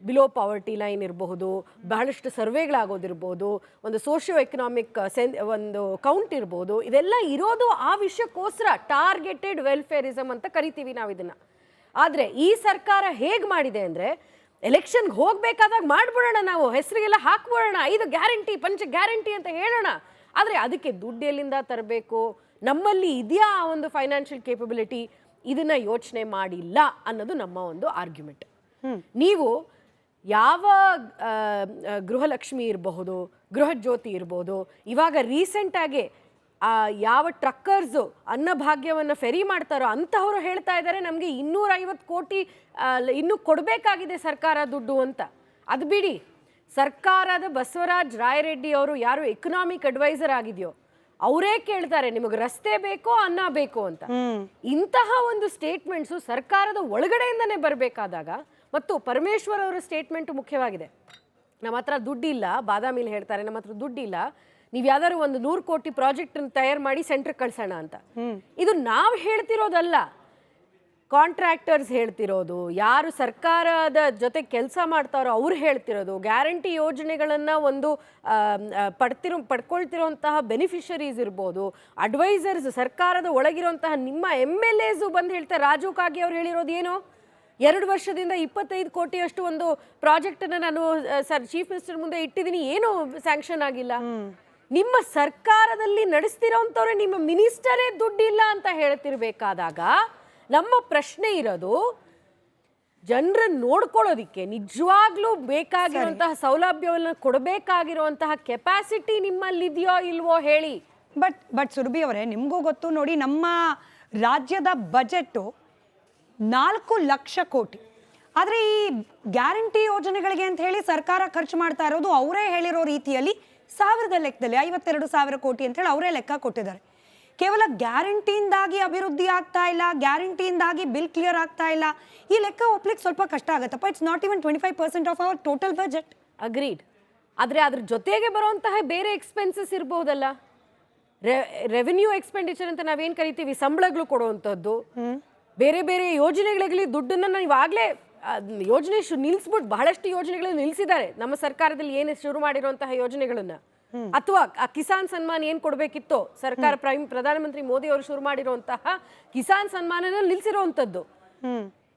ಬಿಲೋ ಪಾವರ್ಟಿ ಲೈನ್ ಇರಬಹುದು, ಬಹಳಷ್ಟು ಸರ್ವೆಗಳಾಗೋದಿರ್ಬೋದು, ಒಂದು ಸೋಷಿಯೋ ಎಕನಾಮಿಕ್ ಒಂದು ಕೌಂಟ್ ಇರ್ಬೋದು, ಇದೆಲ್ಲ ಇರೋದು ಆ ವಿಷಯಕ್ಕೋಸ್ಕರ. ಟಾರ್ಗೆಟೆಡ್ ವೆಲ್ಫೇರಿಸಮ್ ಅಂತ ಕರಿತೀವಿ ನಾವು ಇದನ್ನು. ಆದರೆ ಈ ಸರ್ಕಾರ ಹೇಗೆ ಮಾಡಿದೆ ಅಂದರೆ, ಎಲೆಕ್ಷನ್ಗೆ ಹೋಗಬೇಕಾದಾಗ ಮಾಡಿಬಿಡೋಣ, ನಾವು ಹೆಸರಿಗೆಲ್ಲ ಹಾಕ್ಬಿಡೋಣ, 5 ಗ್ಯಾರಂಟಿ ಪಂಚ ಗ್ಯಾರಂಟಿ ಅಂತ ಹೇಳೋಣ. ಆದರೆ ಅದಕ್ಕೆ ದುಡ್ಡು ಎಲ್ಲಿಂದ ತರಬೇಕು, ನಮ್ಮಲ್ಲಿ ಇದೆಯಾ ಆ ಒಂದು ಫೈನಾನ್ಷಿಯಲ್ ಕೇಪಬಿಲಿಟಿ, ಇದನ್ನು ಯೋಚನೆ ಮಾಡಿಲ್ಲ ಅನ್ನೋದು ನಮ್ಮ ಒಂದು ಆರ್ಗ್ಯುಮೆಂಟ್. ನೀವು ಯಾವ ಗೃಹಲಕ್ಷ್ಮಿ ಇರಬಹುದು, ಗೃಹ ಜ್ಯೋತಿ ಇರ್ಬೋದು, ಇವಾಗ ರೀಸೆಂಟಾಗಿ ಯಾವ ಟ್ರಕ್ಕರ್ಸು ಅನ್ನಭಾಗ್ಯವನ್ನು ಫೆರಿ ಮಾಡ್ತಾರೋ ಅಂಥವರು ಹೇಳ್ತಾ ಇದ್ದಾರೆ ನಮಗೆ 250 ಕೋಟಿ ಇನ್ನೂ ಕೊಡಬೇಕಾಗಿದೆ ಸರ್ಕಾರ ದುಡ್ಡು ಅಂತ. ಅದು ಬಿಡಿ, ಸರ್ಕಾರದ ಬಸವರಾಜ್ ರಾಯರೆಡ್ಡಿ ಅವರು ಯಾರು ಎಕನಾಮಿಕ್ ಅಡ್ವೈಸರ್ ಆಗಿದೆಯೋ ಅವರೇ ಕೇಳ್ತಾರೆ ನಿಮಗೆ ರಸ್ತೆ ಬೇಕೋ ಅನ್ನ ಬೇಕೋ ಅಂತ. ಇಂತಹ ಒಂದು ಸ್ಟೇಟ್ಮೆಂಟ್ಸು ಸರ್ಕಾರದ ಒಳಗಡೆಯಿಂದನೇ ಬರಬೇಕಾದಾಗ, ಮತ್ತು ಪರಮೇಶ್ವರ್ ಅವರ ಸ್ಟೇಟ್ಮೆಂಟು ಮುಖ್ಯವಾಗಿದೆ. ನಮ್ಮ ಹತ್ರ ದುಡ್ಡಿಲ್ಲ, ಬಾದಾಮಿಲಿ ಹೇಳ್ತಾರೆ ನಮ್ಮ ಹತ್ರ ದುಡ್ಡಿಲ್ಲ, ನೀವು ಯಾವ್ದಾದ್ರು ಒಂದು 100 ಕೋಟಿ ಪ್ರಾಜೆಕ್ಟ್ ತಯಾರು ಮಾಡಿ ಸೆಂಟ್ರ್ ಕಳ್ಸೋಣ ಅಂತ. ಇದು ನಾವು ಹೇಳ್ತಿರೋದಲ್ಲ, ಕಾಂಟ್ರಾಕ್ಟರ್ಸ್ ಹೇಳ್ತಿರೋದು, ಯಾರು ಸರ್ಕಾರದ ಜೊತೆ ಕೆಲಸ ಮಾಡ್ತಾರೋ ಅವ್ರು ಹೇಳ್ತಿರೋದು. ಗ್ಯಾರಂಟಿ ಯೋಜನೆಗಳನ್ನು ಒಂದು ಪಡ್ಕೊಳ್ತಿರೋಂತಹ ಬೆನಿಫಿಷರೀಸ್ ಇರ್ಬೋದು, ಅಡ್ವೈಸರ್ಸ್, ಸರ್ಕಾರದ ಒಳಗಿರುವಂತಹ ನಿಮ್ಮ MLAs ಬಂದು ಹೇಳ್ತಾರೆ. ರಾಜೀವ್ ಕಾಗೆ ಅವ್ರು ಹೇಳಿರೋದು ಏನು, 2 ವರ್ಷದಿಂದ 25 ಕೋಟಿಯಷ್ಟು ಒಂದು ಪ್ರಾಜೆಕ್ಟನ್ನು ನಾನು ಚೀಫ್ ಮಿನಿಸ್ಟರ್ ಮುಂದೆ ಇಟ್ಟಿದ್ದೀನಿ, ಏನೂ ಸ್ಯಾಂಕ್ಷನ್ ಆಗಿಲ್ಲ. ನಿಮ್ಮ ಸರ್ಕಾರದಲ್ಲಿ ನಡೆಸ್ತಿರೋಂಥವ್ರೆ ನಿಮ್ಮ ಮಿನಿಸ್ಟರೇ ದುಡ್ಡಿಲ್ಲ ಅಂತ ಹೇಳ್ತಿರ್ಬೇಕಾದಾಗ ನಮ್ಮ ಪ್ರಶ್ನೆ ಇರೋದು, ಜನರನ್ನು ನೋಡ್ಕೊಳ್ಳೋದಿಕ್ಕೆ ನಿಜವಾಗ್ಲೂ ಬೇಕಾಗಿರುವಂತಹ ಸೌಲಭ್ಯವನ್ನು ಕೊಡಬೇಕಾಗಿರುವಂತಹ ಕೆಪಾಸಿಟಿ ನಿಮ್ಮಲ್ಲಿದೆಯೋ ಇಲ್ವೋ ಹೇಳಿ. ಬಟ್ ಸುರಭಿ ಅವರೇ, ನಿಮಗೂ ಗೊತ್ತು ನೋಡಿ, ನಮ್ಮ ರಾಜ್ಯದ ಬಜೆಟ್ಟು 4 ಲಕ್ಷ ಕೋಟಿ. ಆದರೆ ಈ ಗ್ಯಾರಂಟಿ ಯೋಜನೆಗಳಿಗೆ ಅಂತ ಹೇಳಿ ಸರ್ಕಾರ ಖರ್ಚು ಮಾಡ್ತಾ ಇರೋದು ಅವರೇ ಹೇಳಿರೋ ರೀತಿಯಲ್ಲಿ 1000ದ ಲೆಕ್ಕದಲ್ಲಿ 52,000 ಕೋಟಿ ಅಂತ ಹೇಳಿ ಅವರೇ ಲೆಕ್ಕ ಕೊಟ್ಟಿದ್ದಾರೆ. ಕೇವಲ ಗ್ಯಾರಂಟಿಯಿಂದಾಗಿ ಅಭಿವೃದ್ಧಿ ಆಗ್ತಾ ಇಲ್ಲ, ಗ್ಯಾರಂಟಿಯಿಂದಾಗಿ ಬಿಲ್ ಕ್ಲಿಯರ್ ಆಗ್ತಾ ಇಲ್ಲ, ಈ ಲೆಕ್ಕ ಒಪ್ಲಿಕ್ಕೆ ಸ್ವಲ್ಪ ಕಷ್ಟ ಆಗುತ್ತಪ್ಪ. It's not even 25% of our total budget. Agreed. ಆದರೆ ಅದ್ರ ಜೊತೆಗೆ ಬರುವಂತಹ ಬೇರೆ ಎಕ್ಸ್ಪೆನ್ಸಸ್ ಇರ್ಬೋದಲ್ಲ, ರೆವೆನ್ಯೂ ಎಕ್ಸ್ಪೆಂಡಿಚರ್ ಅಂತ ನಾವೇನು ಕರಿತೀವಿ, ಸಂಬಳಗಳು ಕೊಡುವಂಥದ್ದು, ಬೇರೆ ಬೇರೆ ಯೋಜನೆಗಳಿಗೆ ದುಡ್ಡನ್ನು ಇವಾಗಲೇ ಯೋಜನೆ ನಿಲ್ಸ್ಬಿಟ್ಟು ಬಹಳಷ್ಟು ಯೋಜನೆಗಳನ್ನ ನಿಲ್ಸಿದ್ದಾರೆ ನಮ್ಮ ಸರ್ಕಾರದಲ್ಲಿ ಏನು ಶುರು ಮಾಡಿರುವಂತಹ ಯೋಜನೆಗಳನ್ನ. ಅಥವಾ ಆ ಕಿಸಾನ್ ಸನ್ಮಾನ್ ಏನ್ ಕೊಡ್ಬೇಕಿತ್ತೋ ಸರ್ಕಾರ ಪ್ರಧಾನಮಂತ್ರಿ ಮೋದಿ ಅವರು ಶುರು ಮಾಡಿರುವಂತಹ ಕಿಸಾನ್ ಸನ್ಮಾನನ ನಿಲ್ಸಿರುವಂತದ್ದು.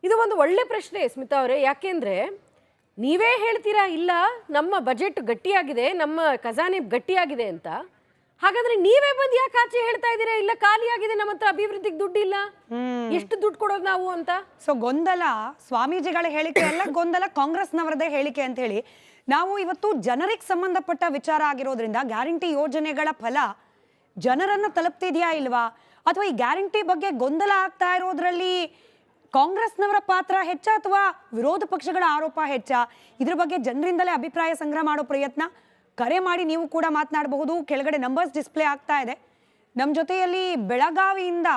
ಇದು ಒಂದು ಒಳ್ಳೆ ಪ್ರಶ್ನೆ ಸ್ಮಿತಾ ಅವರೇ. ಯಾಕೆಂದ್ರೆ ನೀವೇ ಹೇಳ್ತೀರಾ ಇಲ್ಲ ನಮ್ಮ ಬಜೆಟ್ ಗಟ್ಟಿಯಾಗಿದೆ, ನಮ್ಮ ಖಜಾನೆ ಗಟ್ಟಿಯಾಗಿದೆ ಅಂತ. ಹಾಗಾದ್ರೆ ನೀವೇ ಬಂದು ಯಾಕೆ ಆಚೆ ಹೇಳ್ತಾ ಇದ್ದೀರಾ ಇಲ್ಲ ಖಾಲಿಯಾಗಿದೆ, ನಮ್ಮ ಹತ್ರ ಅಭಿವೃದ್ಧಿಗೆ ದುಡ್ಡಿಲ್ಲ, ಎಷ್ಟು ದುಡ್ಡು ಕೊಡೋದು ನಾವು ಅಂತ? ಸೊ ಗೊಂದಲ ಸ್ವಾಮೀಜಿಗಳ ಹೇಳಿಕೆ ಅಲ್ಲ, ಗೊಂದಲ ಕಾಂಗ್ರೆಸ್ನವರದೇ ಹೇಳಿಕೆ ಅಂತ ಹೇಳಿ ನಾವು ಇವತ್ತು ಜನರಿಗೆ ಸಂಬಂಧಪಟ್ಟ ವಿಚಾರ ಆಗಿರೋದ್ರಿಂದ ಗ್ಯಾರಂಟಿ ಯೋಜನೆಗಳ ಫಲ ಜನರನ್ನ ತಲುಪ್ತಿದ್ಯಾ ಇಲ್ವಾ, ಅಥವಾ ಈ ಗ್ಯಾರಂಟಿ ಬಗ್ಗೆ ಗೊಂದಲ ಆಗ್ತಾ ಇರೋದ್ರಲ್ಲಿ ಕಾಂಗ್ರೆಸ್ನವರ ಪಾತ್ರ ಹೆಚ್ಚ ಅಥವಾ ವಿರೋಧ ಪಕ್ಷಗಳ ಆರೋಪ ಹೆಚ್ಚ? ಇದ್ರ ಬಗ್ಗೆ ಜನರಿಂದಲೇ ಅಭಿಪ್ರಾಯ ಸಂಗ್ರಹ ಮಾಡೋ ಪ್ರಯತ್ನ. ಕರೆ ಮಾಡಿ ನೀವು ಕೂಡ ಮಾತನಾಡಬಹುದು. ಕೆಳಗಡೆ ನಂಬರ್ಸ್ ಡಿಸ್ಪ್ಲೇ ಆಗ್ತಾ ಇದೆ. ನಮ್ಮ ಜೊತೆಯಲ್ಲಿ ಬೆಳಗಾವಿಯಿಂದ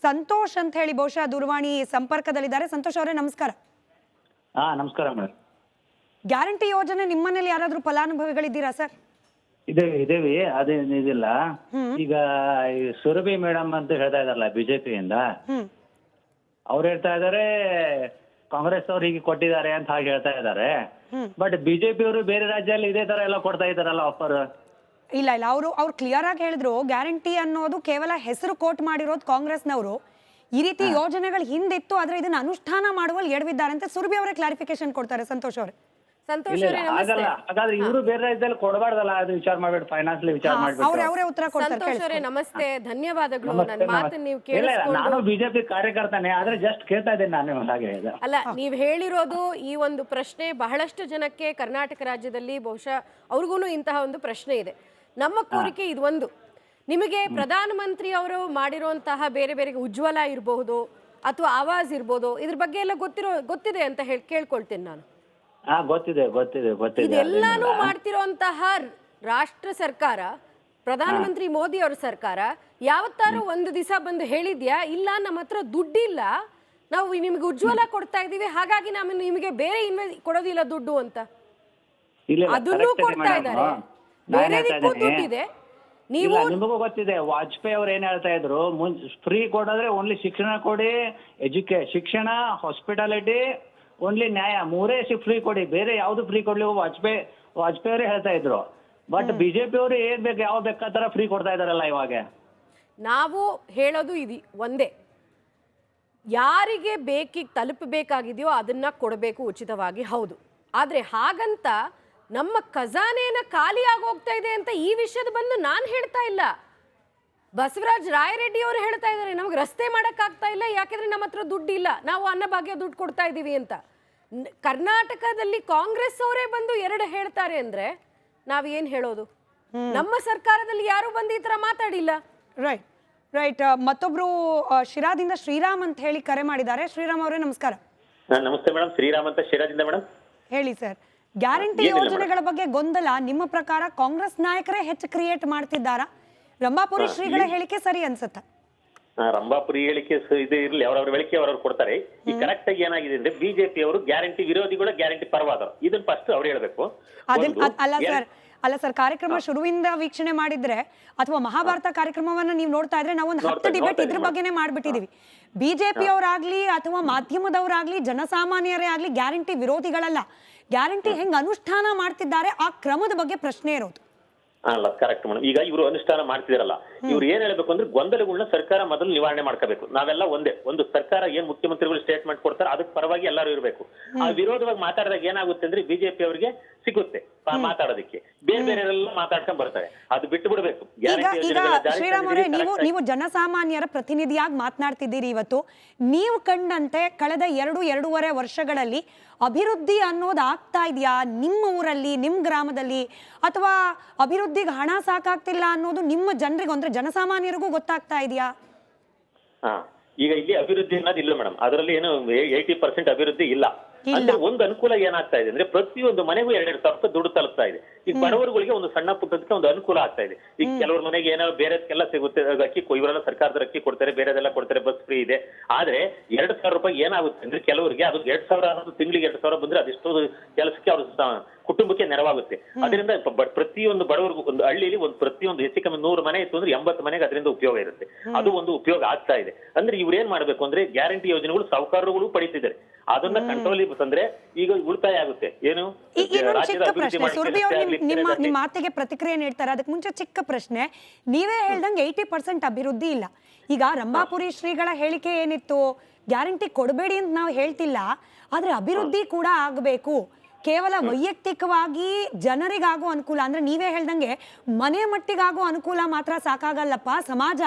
ಸಂತೋಷ್ ಅಂತ ಹೇಳಿ ಬಹುಶಃ ದೂರವಾಣಿ ಸಂಪರ್ಕದಲ್ಲಿದ್ದಾರೆ. ಸಂತೋಷ್ ಅವರೇ ನಮಸ್ಕಾರ. ನಮಸ್ಕಾರ ಮೇಡಮ್. ಗ್ಯಾರಂಟಿ ಯೋಜನೆ ನಿಮ್ಮನೇಲಿ ಯಾರಾದ್ರೂ ಫಲಾನುಭವಿಗಳಿದ್ದೀರಾ ಸರ್? ಇದೇವಿ ಅದೇನಿದಿಲ್ಲ. ಈಗ ಸುರಭಿ ಮೇಡಮ್ ಅಂತ ಹೇಳ್ತಾ ಇದಾರಲ್ಲ ಬಿಜೆಪಿಯಿಂದ, ಅವ್ರು ಹೇಳ್ತಾ ಇದಾರೆ ಕಾಂಗ್ರೆಸ್ ಅವ್ರು ಹೀಗೆ ಕೊಟ್ಟಿದ್ದಾರೆ ಅಂತ ಹಾಗೆ ಹೇಳ್ತಾ ಇದ್ದಾರೆ. ಬಟ್ ಬಿಜೆಪಿ ಅವರು ಬೇರೆ ರಾಜ್ಯದಲ್ಲಿ ಇದೇ ತರ ಎಲ್ಲ ಕೊಡ್ತಾ ಇದಾರಲ್ಲ ಆಫರ್. ಇಲ್ಲ ಅವ್ರು ಕ್ಲಿಯರ್ ಆಗಿ ಹೇಳಿದ್ರು ಗ್ಯಾರಂಟಿ ಅನ್ನೋದು ಕೇವಲ ಹೆಸರು ಕೋಟ್ ಮಾಡಿರೋದು ಕಾಂಗ್ರೆಸ್ನವರು. ಈ ರೀತಿ ಯೋಜನೆಗಳು ಹಿಂದಿತ್ತು, ಆದ್ರೆ ಇದನ್ನ ಅನುಷ್ಠಾನ ಮಾಡುವಲ್ಲಿ ಎಡವಿದ್ದಾರೆ ಅಂತ ಸುರಭಿ ಅವರೇ ಕ್ಲಾರಿಫಿಕೇಶನ್ ಕೊಡ್ತಾರೆ. ಸಂತೋಷ್ ಅವರೇ. ಸಂತೋಷ್ ಆಗಲ್ಲ, ಹಾಗಾದ್ರೆ ಇವರು ಬೇರೆ ರಾಜ್ಯದಲ್ಲಿ ಕೊಡಬಾರ್ದಲ್ಲ, ಅದು ವಿಚಾರ ಮಾಡ್ಬಿಟ್ಟು ಫೈನಾನ್ಸ್ ವಿಚಾರ ಮಾಡ್ಬಿಟ್ಟು. ಅವರೇ ಉತ್ತರ ಕೊಡ್ತಾರೆ. ಸಂತೋಷ್ ಅವರೇ ನಮಸ್ತೆ, ಧನ್ಯವಾದಗಳು. ನನ್ನ ಮಾತನ್ನ ನೀವು ಇಲ್ಲ, ಕೇಳಿಸ್ಕೊಂಡು. ನಾನು ಬಿಜೆಪಿ ಕಾರ್ಯಕರ್ತನೇ, ಆದ್ರೆ ಜಸ್ಟ್ ಕೇಳ್ತಾ ಇದ್ದೇನೆ ನಾನು ಹಾಗೆ. ಅಲ್ಲ, ನೀವು ಹೇಳಿರೋದು ಈ ಒಂದು ಪ್ರಶ್ನೆ ಬಹಳಷ್ಟು ಜನಕ್ಕೆ ಕರ್ನಾಟಕ ರಾಜ್ಯದಲ್ಲಿ ಬಹುಶಃ ಅವ್ರಿಗೂ ಇಂತಹ ಒಂದು ಪ್ರಶ್ನೆ ಇದೆ. ನಮ್ಮ ಕೋರಿಕೆ ಇದು ಒಂದು, ನಿಮಗೆ ಪ್ರಧಾನಮಂತ್ರಿ ಅವರು ಮಾಡಿರುವಂತಹ ಬೇರೆ ಬೇರೆ ಉಜ್ವಲ ಇರಬಹುದು ಅಥವಾ ಆವಾಸ್ ಇರ್ಬೋದು, ಇದ್ರ ಬಗ್ಗೆ ಎಲ್ಲ ಗೊತ್ತಿದೆ ಅಂತ ಕೇಳ್ಕೊಳ್ತೇನೆ ನಾನು. ಗೊತ್ತಿದೆ. ಇದೆಲ್ಲಾನು ಮಾಡ್ತಿರೋಂತಹ ರಾಷ್ಟ್ರ ಸರ್ಕಾರ, ಪ್ರಧಾನಮಂತ್ರಿ ಮೋದಿ ಅವರ ಸರ್ಕಾರ ಯಾವತ್ತಾರು ಒಂದು ದಿವಸ ಬಂದು ಹೇಳಿದ್ಯಾ ಇಲ್ಲ ನಮ್ಮ ಹತ್ರ ದುಡ್ಡಿಲ್ಲ, ನಾವು ನಿಮ್ಗೆ ಉಜ್ವಲ ಕೊಡ್ತಾ ಇದೀವಿ ಹಾಗಾಗಿ ನಾವು ನಿಮಗೆ ಬೇರೆ ಕೊಡೋದಿಲ್ಲ ದುಡ್ಡು ಅಂತ? ಅದನ್ನೂ ಕೊಡ್ತಾ ಇದ್ದಾರೆ, ಬೇರೆದಕ್ಕೂ ದುಡ್ಡಿದೆ. ನೀವು ನಿಮಗೂ ಗೊತ್ತಿದೆ, ವಾಜಪೇಯಿ ಅವ್ರು ಏನ್ ಹೇಳ್ತಾ ಇದ್ರು, ಫ್ರೀ ಕೊಡೋದ್ರೆ ಓನ್ಲಿ ಶಿಕ್ಷಣ ಕೊಡಿ, ಶಿಕ್ಷಣ, ಹಾಸ್ಪಿಟಾಲಿಟಿ, ಓನ್ಲಿ ನ್ಯಾಯ, ಮೂರೇ ಫ್ರೀ ಕೊಡಿ, ಬೇರೆ ಯಾವ್ದು ಫ್ರೀ ಕೊಡ್ಲಿ ವಾಜಪೇಯಿ ಅವರೇ ಹೇಳ್ತಾ ಇದ್ರು. ಬಟ್ ಬಿಜೆಪಿ ಅವರು ಏನ್ ಬೇಕು ಯಾವ ಬೇಕಾತರ ಫ್ರೀ ಕೊಡ್ತಾ ಇದಾರಲ್ಲ ಇವಾಗ. ನಾವು ಹೇಳೋದು ಇದು ಒಂದೇ, ಯಾರಿಗೆ ತಲುಪಬೇಕಾಗಿದೆಯೋ ಅದನ್ನ ಕೊಡಬೇಕು ಉಚಿತವಾಗಿ, ಹೌದು. ಆದ್ರೆ ಹಾಗಂತ ನಮ್ಮ ಖಜಾನೆನ ಖಾಲಿ ಆಗೋಗ್ತಾ ಇದೆ ಅಂತ ಈ ವಿಷಯದ ಬಂದು ನಾನು ಹೇಳ್ತಾ ಇಲ್ಲ. ಬಸವರಾಜ್ ರಾಯರೆಡ್ಡಿ ಅವರು ಹೇಳ್ತಾ ಇದ್ದಾರೆ ನಮ್ಗೆ ರಸ್ತೆ ಮಾಡೋಕ್ಕಾಗ್ತಾ ಇಲ್ಲ ಯಾಕೆಂದ್ರೆ ನಮ್ಮ ಹತ್ರ ದುಡ್ಡಿಲ್ಲ, ನಾವು ಅನ್ನಭಾಗ್ಯ ದುಡ್ಡು ಕೊಡ್ತಾ ಇದ್ದೀವಿ ಅಂತ. ಕರ್ನಾಟಕದಲ್ಲಿ ಕಾಂಗ್ರೆಸ್ ಅವರೇ ಬಂದು ಎರಡು ಹೇಳ್ತಾರೆ ಅಂದ್ರೆ ನಾವೇನ್ ಹೇಳೋದು? ನಮ್ಮ ಸರ್ಕಾರದಲ್ಲಿ ಯಾರು ಬಂದು ಈ ತರ ಮಾತಾಡಿಲ್ಲ. ರೈಟ್. ಮತ್ತೊಬ್ರು ಶಿರಾದಿಂದ ಶ್ರೀರಾಮ್ ಅಂತ ಹೇಳಿ ಕರೆ ಮಾಡಿದ್ದಾರೆ. ಶ್ರೀರಾಮ್ ಅವರೇ ನಮಸ್ಕಾರ. ನಮಸ್ತೆ ಮೇಡಮ್, ಶ್ರೀರಾಮ್ ಅಂತ ಶಿರಾದಿಂದ ಮೇಡಮ್. ಹೇಳಿ ಸರ್, ಗ್ಯಾರಂಟಿ ಯೋಜನೆಗಳ ಬಗ್ಗೆ ಗೊಂದಲ ನಿಮ್ಮ ಪ್ರಕಾರ ಕಾಂಗ್ರೆಸ್ ನಾಯಕರೇ ಹೆಚ್ಚು ಕ್ರಿಯೇಟ್ ಮಾಡ್ತಿದ್ದಾರಾ, ರಂಭಾಪುರಿ ಶ್ರೀಗಳ ಹೇಳಿಕೆ ಸರಿ ಅನ್ಸುತ್ತಾ? ರಂಭಾಪುರಿ ಹೇಳಿಕೆ ಇದು ಇರ್ಲಿ, ಅವ್ರವ್ರ ಹೇಳಿಕೆ ಅವ್ರವ್ರು ಕೊಡ್ತಾರೆ. ಈ ಕರೆಕ್ಟ್ ಆಗಿ ಏನಾಗಿದೆ ಅಂದ್ರೆ ಬಿಜೆಪಿ ಅವರು ಗ್ಯಾರಂಟಿ ವಿರೋಧಿಗಳು ಗ್ಯಾರಂಟಿ ಪರವಾದರು, ಇದನ್ನ ಫಸ್ಟ್ ಅವ್ರು ಹೇಳ್ಬೇಕು. ಅಲ್ಲ ಸರ್, ಕಾರ್ಯಕ್ರಮ ಶುರುವಿಂದ ವೀಕ್ಷಣೆ ಮಾಡಿದ್ರೆ ಅಥವಾ ಮಹಾಭಾರತ ಕಾರ್ಯಕ್ರಮವನ್ನ ನೀವು ನೋಡ್ತಾ ಇದ್ರೆ ನಾವು ಒಂದು 10 ಡಿಬೇಟ್ ಇದ್ರ ಬಗ್ಗೆನೇ ಮಾಡ್ಬಿಟ್ಟಿದೀವಿ. ಬಿಜೆಪಿ ಅವರಾಗ್ಲಿ ಅಥವಾ ಮಾಧ್ಯಮದವರಾಗ್ಲಿ ಜನಸಾಮಾನ್ಯರೇ ಆಗ್ಲಿ ಗ್ಯಾರಂಟಿ ವಿರೋಧಿಗಳಲ್ಲ. ಗ್ಯಾರಂಟಿ ಹೆಂಗ್ ಅನುಷ್ಠಾನ ಮಾಡ್ತಿದ್ದಾರೆ ಆ ಕ್ರಮದ ಬಗ್ಗೆ ಪ್ರಶ್ನೆ ಇರೋದು. ಅಲ್ಲ, ಕರೆಕ್ಟ್ ಮೇಡಮ್. ಈಗ ಇವರು ಅನುಷ್ಠಾನ ಮಾಡ್ತಿದಾರಲ್ಲ, ಇವ್ರು ಏನ್ ಹೇಳ್ಬೇಕು ಅಂದ್ರೆ ಗೊಂದಲಗಳನ್ನ ಸರ್ಕಾರ ಮೊದಲು ನಿವಾರಣೆ ಮಾಡ್ಕೋಬೇಕು. ನಾವೆಲ್ಲ ಒಂದೇ, ಒಂದು ಸರ್ಕಾರ ಏನ್ ಮುಖ್ಯಮಂತ್ರಿಗಳು ಸ್ಟೇಟ್ಮೆಂಟ್ ಕೊಡ್ತಾರೆ ಅದಕ್ಕೆ ಪರವಾಗಿ ಎಲ್ಲರೂ ಇರಬೇಕು. ಆ ವಿರೋಧವಾಗಿ ಮಾತಾಡಿದಾಗ ಏನಾಗುತ್ತೆ ಅಂದ್ರೆ ಬಿಜೆಪಿ ಅವರಿಗೆ ಸಿಗುತ್ತೆ ಮಾತಾಡೋದಕ್ಕೆ, ಬೇರೆ ಬೇರೆಲ್ಲ ಮಾತಾಡ್ಕೊಂಡ್ ಬರ್ತಾರೆ, ಅದು ಬಿಟ್ಟು ಬಿಡಬೇಕು. ಶ್ರೀರಾಮ್ ಅವರೇ, ನೀವು ಜನಸಾಮಾನ್ಯರ ಪ್ರತಿನಿಧಿಯಾಗಿ ಮಾತನಾಡ್ತಿದ್ದೀರಿ. ಇವತ್ತು ನೀವು ಕಂಡಂತೆ ಕಳೆದ 2-2.5 ವರ್ಷಗಳಲ್ಲಿ ಅಭಿವೃದ್ಧಿ ಅನ್ನೋದು ಆಗ್ತಾ ಇದೆಯಾ ನಿಮ್ಮ ಊರಲ್ಲಿ, ನಿಮ್ಮ ಗ್ರಾಮದಲ್ಲಿ, ಅಥವಾ ಅಭಿವೃದ್ಧಿಗೆ ಹಣ ಸಾಕಾಗ್ತಿಲ್ಲ ಅನ್ನೋದು ನಿಮ್ಮ ಜನರಿಗೂ ಅಂದ್ರೆ ಜನಸಾಮಾನ್ಯರಿಗೂ ಗೊತ್ತಾಗ್ತಾ ಇದೆಯಾ? ಈಗ ಇಲ್ಲಿ ಅಭಿವೃದ್ಧಿ ಅನ್ನೋದು ಇಲ್ಲ ಮೇಡಮ್, ಅದರಲ್ಲಿ ಏನು 80% ಅಭಿವೃದ್ಧಿ ಇಲ್ಲ. ಅಂದ್ರೆ ಒಂದು ಅನುಕೂಲ ಏನಾಗ್ತಾ ಇದೆ ಅಂದ್ರೆ ಪ್ರತಿಯೊಂದು ಮನೆಗೂ 2,000 ರೂಪಾಯಿ ದುಡ್ಡು ತಲುಪ್ತಾ ಇದೆ. ಈಗ ಬಡವರುಗಳಿಗೆ ಒಂದು ಸಣ್ಣ ಪುಟ್ಟದಕ್ಕೆ ಒಂದು ಅನುಕೂಲ ಆಗ್ತಾ ಇದೆ. ಈಗ ಕೆಲವ್ರ ಮನೆಗೆ ಏನೋ ಬೇರೆದಕ್ಕೆಲ್ಲ ಸಿಗುತ್ತೆ, ಅಕ್ಕಿ ಇವರೆಲ್ಲ ಸರ್ಕಾರದ ಅಕ್ಕಿ ಕೊಡ್ತಾರೆ, ಬೇರೆದೆಲ್ಲ ಕೊಡ್ತಾರೆ, ಬಸ್ ಫ್ರೀ ಇದೆ. ಆದ್ರೆ 2,000 ರೂಪಾಯಿ ಏನಾಗುತ್ತೆ ಅಂದ್ರೆ ಕೆಲವರಿಗೆ ಅದು 2,000 ಅನ್ನೋದು ತಿಂಗಳಿಗೆ 2,000 ಬಂದ್ರೆ ಅದೆಷ್ಟೋ ಕೆಲಸಕ್ಕೆ ಅವ್ರ ಕುಟುಂಬಕ್ಕೆ ನೆರವಾಗುತ್ತೆ. ಅದರಿಂದ ಪ್ರತಿಯೊಂದು ಬಡವರಿಗೂ ಒಂದು ಹಳ್ಳಿಯಲ್ಲಿ ಪ್ರತಿಯೊಂದು ಹೆಚ್ಚು ಕಮ್ಮಿ 100 ಮನೆ ಇತ್ತು ಅಂದ್ರೆ 80 ಮನೆಗೆ ಅದರಿಂದ ಉಪಯೋಗ ಇರುತ್ತೆ. ಅದು ಒಂದು ಉಪಯೋಗ ಆಗ್ತಾ ಇದೆ. ಅಂದ್ರೆ ಇವ್ರು ಏನ್ ಮಾಡ್ಬೇಕು ಅಂದ್ರೆ ಗ್ಯಾರಂಟಿ ಯೋಜನೆಗಳು ಸಾಹುಕಾರರುಗಳು ಪಡಿತಿದ್ದಾರೆ, ಅದನ್ನ ಕಂಟ್ರೋಲ್ ತಂದ್ರೆ ಈಗ ಉಳಿತಾಯ ಆಗುತ್ತೆ. ಏನು ಇನ್ನೊಂದು ರಾಜ್ಯದ ಚಿಕ್ಕ ಅಭಿವೃದ್ಧಿ ಪ್ರಶ್ನೆ, ಸುರ್ಭಿ ಅವ್ರು ನಿಮ್ಮ ಮಾತಿಗೆ ಪ್ರತಿಕ್ರಿಯೆ ನೀಡ್ತಾರೆ. ಅದಕ್ಕೆ ಮುಂಚೆ ಚಿಕ್ಕ ಪ್ರಶ್ನೆ, ನೀವೇ ಹೇಳ್ದಂಗೆ 80% ಅಭಿವೃದ್ಧಿ ಇಲ್ಲ. ಈಗ ರಂಭಾಪುರಿ ಶ್ರೀಗಳ ಹೇಳಿಕೆ ಏನಿತ್ತು, ಗ್ಯಾರಂಟಿ ಕೊಡಬೇಡಿ ಅಂತ ನಾವು ಹೇಳ್ತಿಲ್ಲ, ಆದ್ರೆ ಅಭಿವೃದ್ಧಿ ಕೂಡ ಆಗಬೇಕು. ಕೇವಲ ವೈಯಕ್ತಿಕವಾಗಿ ಜನರಿಗಾಗೋ ಅನುಕೂಲ ಅಂದ್ರೆ ನೀವೇ ಹೇಳ್ದಂಗೆ ಮನೆ ಮಟ್ಟಿಗಾಗೋ ಅನುಕೂಲ ಮಾತ್ರ ಸಾಕಾಗಲ್ಲಪ್ಪ. ಸಮಾಜ,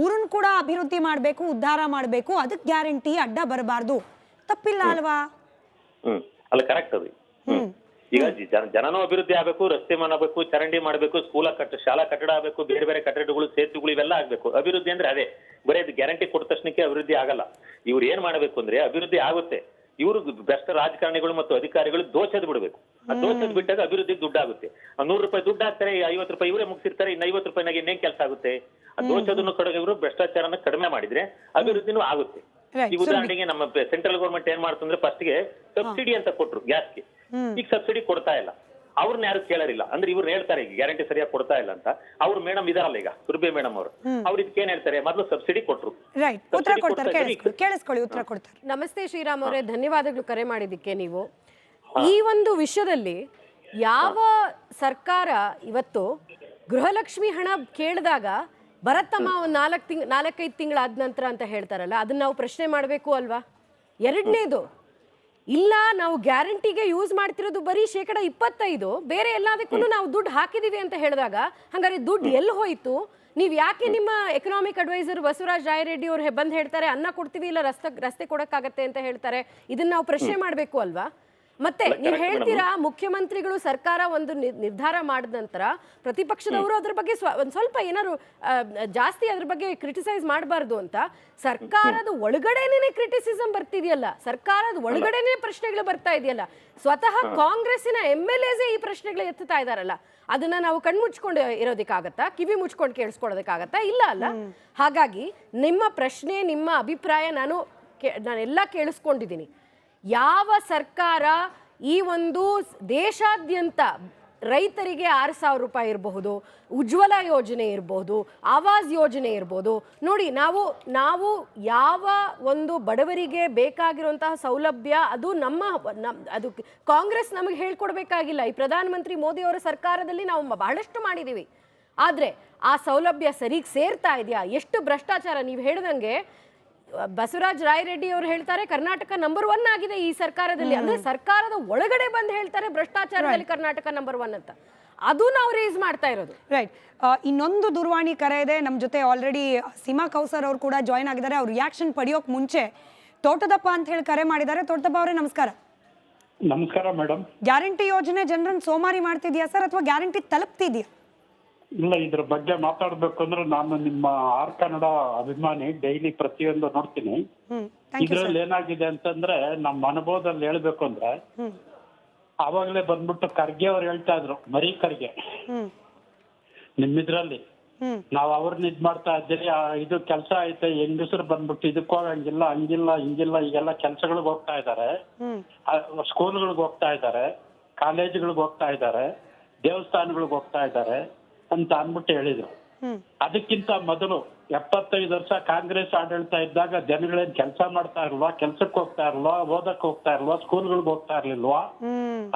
ಊರನ್ನು ಕೂಡ ಅಭಿವೃದ್ಧಿ ಮಾಡಬೇಕು, ಉದ್ಧಾರ ಮಾಡಬೇಕು. ಅದಕ್ಕೆ ಗ್ಯಾರಂಟಿ ಅಡ್ಡ ಬರಬಾರ್ದು. ತಪ್ಪಿಲ್ಲ ಅಲ್ವಾ? ಅಲ್ಲ, ಕರೆಕ್ಟ್ ಅದು. ಈಗ ಜನನೂ ಅಭಿವೃದ್ಧಿ ಆಗಬೇಕು, ರಸ್ತೆ ಮಾಡಬೇಕು, ಚರಂಡಿ ಮಾಡಬೇಕು, ಶಾಲಾ ಕಟ್ಟಡ ಆಗಬೇಕು, ಬೇರೆ ಬೇರೆ ಕಟ್ಟಡಗಳು, ಸೇತುಗಳು ಇವೆಲ್ಲ ಆಗ್ಬೇಕು. ಅಭಿವೃದ್ಧಿ ಅಂದ್ರೆ ಅದೇ, ಬರೀ ಗ್ಯಾರಂಟಿ ಕೊಟ್ಟ ತಕ್ಷಣಕ್ಕೆ ಅಭಿವೃದ್ಧಿ ಆಗಲ್ಲ. ಇವ್ರು ಏನ್ ಮಾಡಬೇಕು ಅಂದ್ರೆ ಅಭಿವೃದ್ಧಿ ಆಗುತ್ತೆ. ಇವರು ಭ್ರಷ್ಟ ರಾಜಕಾರಣಿಗಳು ಮತ್ತು ಅಧಿಕಾರಿಗಳು ದೋಚದ್ ಬಿಡಬೇಕು. ಆ ದೋಚದ್ ಬಿಟ್ಟಾಗ ಅಭಿವೃದ್ಧಿಗೆ ದುಡ್ಡಾಗುತ್ತೆ. 100 ರೂಪಾಯಿ ದುಡ್ಡು ಹಾಕ್ತಾರೆ, 50 ರೂಪಾಯಿ ಇವರೇ ಮುಗಿಸಿರ್ತಾರೆ, ಇನ್ನು 50 ರೂಪಾಯಿನಾಗ ಇನ್ನೇನ್ ಕೆಲಸ ಆಗುತ್ತೆ? ಆ ದೋಚದನ್ನು ಕಡೆಗೆ ಇವರು ಭ್ರಷ್ಟಾಚಾರನ ಕಡಿಮೆ ಮಾಡಿದ್ರೆ ಅಭಿವೃದ್ಧಿನೂ ಆಗುತ್ತೆ. ಈ ಉದಾಹರಣೆಗೆ ನಮ್ಮ ಸೆಂಟ್ರಲ್ ಗೌರ್ಮೆಂಟ್ ಏನ್ ಮಾಡ್ತಂದ್ರೆ ಫಸ್ಟ್ಗೆ ಸಬ್ಸಿಡಿ ಅಂತ ಕೊಟ್ರು ಗ್ಯಾಸ್ಗೆ. ಈಗ ಸಬ್ಸಿಡಿ ಕೊಡ್ತಾ ಇಲ್ಲ, ಅವ್ರನ್ನ ಯಾರು ಕೇಳರಿಲ್ಲ. ಅಂದ್ರೆ ಇವ್ರು ಹೇಳ್ತಾರೆ ಈಗ ಗ್ಯಾರಂಟಿ ಸರಿಯಾಗಿ ಕೊಡ್ತಾ ಇಲ್ಲ ಅಂತ. ಅವ್ರು ಮೇಡಮ್ ಇದಾರಲ್ಲ ಈಗ ಸುರ್ಬೆ ಮೇಡಮ್ ಅವ್ರು ಇದಕ್ಕೆ ಏನ್ ಹೇಳ್ತಾರೆ, ಮೊದಲು ಸಬ್ಸಿಡಿ ಕೊಟ್ರು. ನಮಸ್ತೆ ಶ್ರೀರಾಮ್ ಅವರೇ, ಧನ್ಯವಾದಗಳು ಕರೆ ಮಾಡಿದ್ದಕ್ಕೆ. ನೀವು ಈ ಒಂದು ವಿಷಯದಲ್ಲಿ ಯಾವ ಸರ್ಕಾರ ಇವತ್ತು ಗೃಹಲಕ್ಷ್ಮಿ ಹಣ ಕೇಳಿದಾಗ ಬರತ್ತಮ್ಮ ಒಂದು 4-5 ತಿಂಗಳಾದ ನಂತರ ಅಂತ ಹೇಳ್ತಾರಲ್ಲ, ಅದನ್ನ ನಾವು ಪ್ರಶ್ನೆ ಮಾಡಬೇಕು ಅಲ್ವಾ? ಎರಡನೇದು, ಇಲ್ಲ ನಾವು ಗ್ಯಾರಂಟಿಗೆ ಯೂಸ್ ಮಾಡ್ತಿರೋದು ಬರೀ 25%, ಬೇರೆ ಎಲ್ಲದಕ್ಕೂ ನಾವು ದುಡ್ಡು ಹಾಕಿದೀವಿ ಅಂತ ಹೇಳಿದಾಗ ಹಂಗಾರೆ ದುಡ್ಡು ಎಲ್ಲಿ ಹೋಯ್ತು? ನೀವು ಯಾಕೆ ನಿಮ್ಮ ಎಕನಾಮಿಕ್ ಅಡ್ವೈಸರ್ ಬಸವರಾಜ್ ರಾಯರೆಡ್ಡಿ ಅವ್ರು ಬಂದು ಹೇಳ್ತಾರೆ ಅನ್ನ ಕೊಡ್ತೀವಿ, ಇಲ್ಲ ರಸ್ತೆ ಕೊಡಕ್ಕಾಗತ್ತೆ ಅಂತ ಹೇಳ್ತಾರೆ? ಇದನ್ನ ನಾವು ಪ್ರಶ್ನೆ ಮಾಡಬೇಕು ಅಲ್ವಾ? ಮತ್ತೆ ನೀವು ಹೇಳ್ತೀರಾ ಮುಖ್ಯಮಂತ್ರಿಗಳು ಸರ್ಕಾರ ಒಂದು ನಿರ್ಧಾರ ಮಾಡಿದ ನಂತರ ಪ್ರತಿಪಕ್ಷದವರು ಅದ್ರ ಬಗ್ಗೆ ಒಂದ್ ಸ್ವಲ್ಪ ಏನಾದ್ರು ಜಾಸ್ತಿ ಅದ್ರ ಬಗ್ಗೆ ಕ್ರಿಟಿಸೈಸ್ ಮಾಡಬಾರ್ದು ಅಂತ. ಸರ್ಕಾರದ ಒಳಗಡೆನೇ ಕ್ರಿಟಿಸಿಸಮ್ ಬರ್ತಿದೆಯಲ್ಲ, ಸರ್ಕಾರದ ಒಳಗಡೆನೆ ಪ್ರಶ್ನೆಗಳು ಬರ್ತಾ ಇದೆಯಲ್ಲ, ಸ್ವತಃ ಕಾಂಗ್ರೆಸ್ಸಿನ MLAs ಈ ಪ್ರಶ್ನೆಗಳು ಎತ್ತುತ್ತಾ ಇದಾರಲ್ಲ, ಅದನ್ನ ನಾವು ಕಣ್ಮುಚ್ಕೊಂಡು ಇರೋದಕ್ಕಾಗತ್ತಾ? ಕಿವಿ ಮುಚ್ಕೊಂಡು ಕೇಳಿಸ್ಕೊಳ್ಳೋದಕ್ಕಾಗತ್ತಾ? ಇಲ್ಲ ಅಲ್ಲ. ಹಾಗಾಗಿ ನಿಮ್ಮ ಪ್ರಶ್ನೆ, ನಿಮ್ಮ ಅಭಿಪ್ರಾಯ ನಾನೆಲ್ಲ ಕೇಳಿಸ್ಕೊಂಡಿದ್ದೀನಿ. ಯಾವ ಸರ್ಕಾರ ಈ ಒಂದು ದೇಶಾದ್ಯಂತ ರೈತರಿಗೆ 6,000 ರೂಪಾಯಿ ಇರಬಹುದು, ಉಜ್ವಲ ಯೋಜನೆ ಇರಬಹುದು, ಆವಾಸ್ ಯೋಜನೆ ಇರಬಹುದು, ನೋಡಿ ನಾವು ಯಾವ ಒಂದು ಬಡವರಿಗೆ ಬೇಕಾಗಿರುವಂತಹ ಸೌಲಭ್ಯ ಅದು ಅದು ಕಾಂಗ್ರೆಸ್ ನಮಗೆ ಹೇಳ್ಕೊಡ್ಬೇಕಾಗಿಲ್ಲ. ಈ ಪ್ರಧಾನಮಂತ್ರಿ ಮೋದಿ ಅವರ ಸರ್ಕಾರದಲ್ಲಿ ನಾವು ಬಹಳಷ್ಟು ಮಾಡಿದ್ದೀವಿ. ಆದರೆ ಆ ಸೌಲಭ್ಯ ಸರಿಗೆ ಸೇರ್ತಾ ಇದೆಯಾ? ಎಷ್ಟು ಭ್ರಷ್ಟಾಚಾರ! ನೀವು ಹೇಳಿದಂಗೆ ಬಸವರಾಜ್ ರಾಯರೆಡ್ಡಿ ಅವರು ಹೇಳ್ತಾರೆ ಕರ್ನಾಟಕ ನಂಬರ್ 1 ಆಗಿದೆ ಈ ಸರ್ಕಾರದಲ್ಲಿ. ಅಂದ್ರೆ ಸರ್ಕಾರದ ಒಳಗಡೆ ಬಂದು ಹೇಳ್ತಾರೆ ಭ್ರಷ್ಟಾಚಾರದಲ್ಲಿ ಕರ್ನಾಟಕ ನಂಬರ್ 1 ಅಂತ. ಅದು ನಾವು ರೇಸ್ ಮಾಡ್ತಾ ಇರೋದು. ರೈಟ್. ಇನ್ನೊಂದು ದೂರವಾಣಿ ಕರೆ ಇದೆ ನಮ್ಮ ಜೊತೆ. ಆಲ್ರೆಡಿ ಸೀಮಾ ಕೌಸರ್ ಅವರು ಕೂಡ ಜಾಯ್ನ್ ಆಗಿದ್ದಾರೆ. ಅವ್ರು ರಿಯಾಕ್ಷನ್ ಪಡೆಯೋಕ್ ಮುಂಚೆ ತೋಟದಪ್ಪ ಅಂತ ಹೇಳಿ ಕರೆ ಮಾಡಿದ್ದಾರೆ. ತೋಟದಪ್ಪ ಅವರೇ ನಮಸ್ಕಾರ. ನಮಸ್ಕಾರ ಮೇಡಮ್. ಗ್ಯಾರಂಟಿ ಯೋಜನೆ ಜನರನ್ನು ಸೋಮಾರಿ ಮಾಡ್ತಿದ್ಯಾ ಸರ್, ಅಥವಾ ಗ್ಯಾರಂಟಿ ತಲುಪ್ತಿದ್ಯಾ? ಇಲ್ಲ, ಇದ್ರ ಬಗ್ಗೆ ಮಾತಾಡ್ಬೇಕು ಅಂದ್ರೆ ನಾನು ನಿಮ್ಮ ಆರ್ ಕನ್ನಡ ಅಭಿಮಾನಿ, ಡೈಲಿ ಪ್ರತಿಯೊಂದು ನೋಡ್ತೀನಿ. ಇದ್ರಲ್ಲಿ ಏನಾಗಿದೆ ಅಂತಂದ್ರೆ ನಮ್ಮ ಅನುಭವದಲ್ಲಿ ಹೇಳ್ಬೇಕು ಅಂದ್ರೆ, ಆವಾಗಲೇ ಬಂದ್ಬಿಟ್ಟು ಖರ್ಗೆ ಅವ್ರು ಹೇಳ್ತಾ ಇದ್ರು, ಮರಿ ಖರ್ಗೆ, ನಿಮ್ಮಿದ್ರಲ್ಲಿ ನಾವ್ ಅವ್ರನ್ನ ಇದ್ ಮಾಡ್ತಾ ಇದ್ದೀರಿ, ಇದು ಕೆಲಸ ಐತೆ, ಹೆಂಗಸರು ಬಂದ್ಬಿಟ್ಟು ಇದಕ್ಕೂ ಹಂಗಿಲ್ಲ, ಹಿಂಗಿಲ್ಲ, ಈಗೆಲ್ಲ ಕೆಲ್ಸಗಳಿಗೆ ಹೋಗ್ತಾ ಇದಾರೆ, ಸ್ಕೂಲ್ಗಳಿಗೆ ಹೋಗ್ತಾ ಇದಾರೆ, ಕಾಲೇಜುಗಳಿಗೆ ಹೋಗ್ತಾ ಇದಾರೆ, ದೇವಸ್ಥಾನಗಳಿಗೆ ಹೋಗ್ತಾ ಇದಾರೆ ಅಂತ ಅಂದ್ಬಿಟ್ಟು ಹೇಳಿದ್ರು. ಅದಕ್ಕಿಂತ ಮೊದಲು 75 ವರ್ಷ ಕಾಂಗ್ರೆಸ್ ಆಡಳಿತ ಇದ್ದಾಗ ಜನಗಳೇನ್ ಕೆಲಸ ಮಾಡ್ತಾ ಇರ್ಲ್ವಾ, ಕೆಲ್ಸಕ್ಕೆ ಹೋಗ್ತಾ ಇರ್ಲ್ವಾ, ಓದಕ್ ಹೋಗ್ತಾ ಇರ್ಲ್ವಾ, ಸ್ಕೂಲ್ಗಳಿಗೆ ಹೋಗ್ತಾ ಇರ್ಲಿಲ್ವಾ?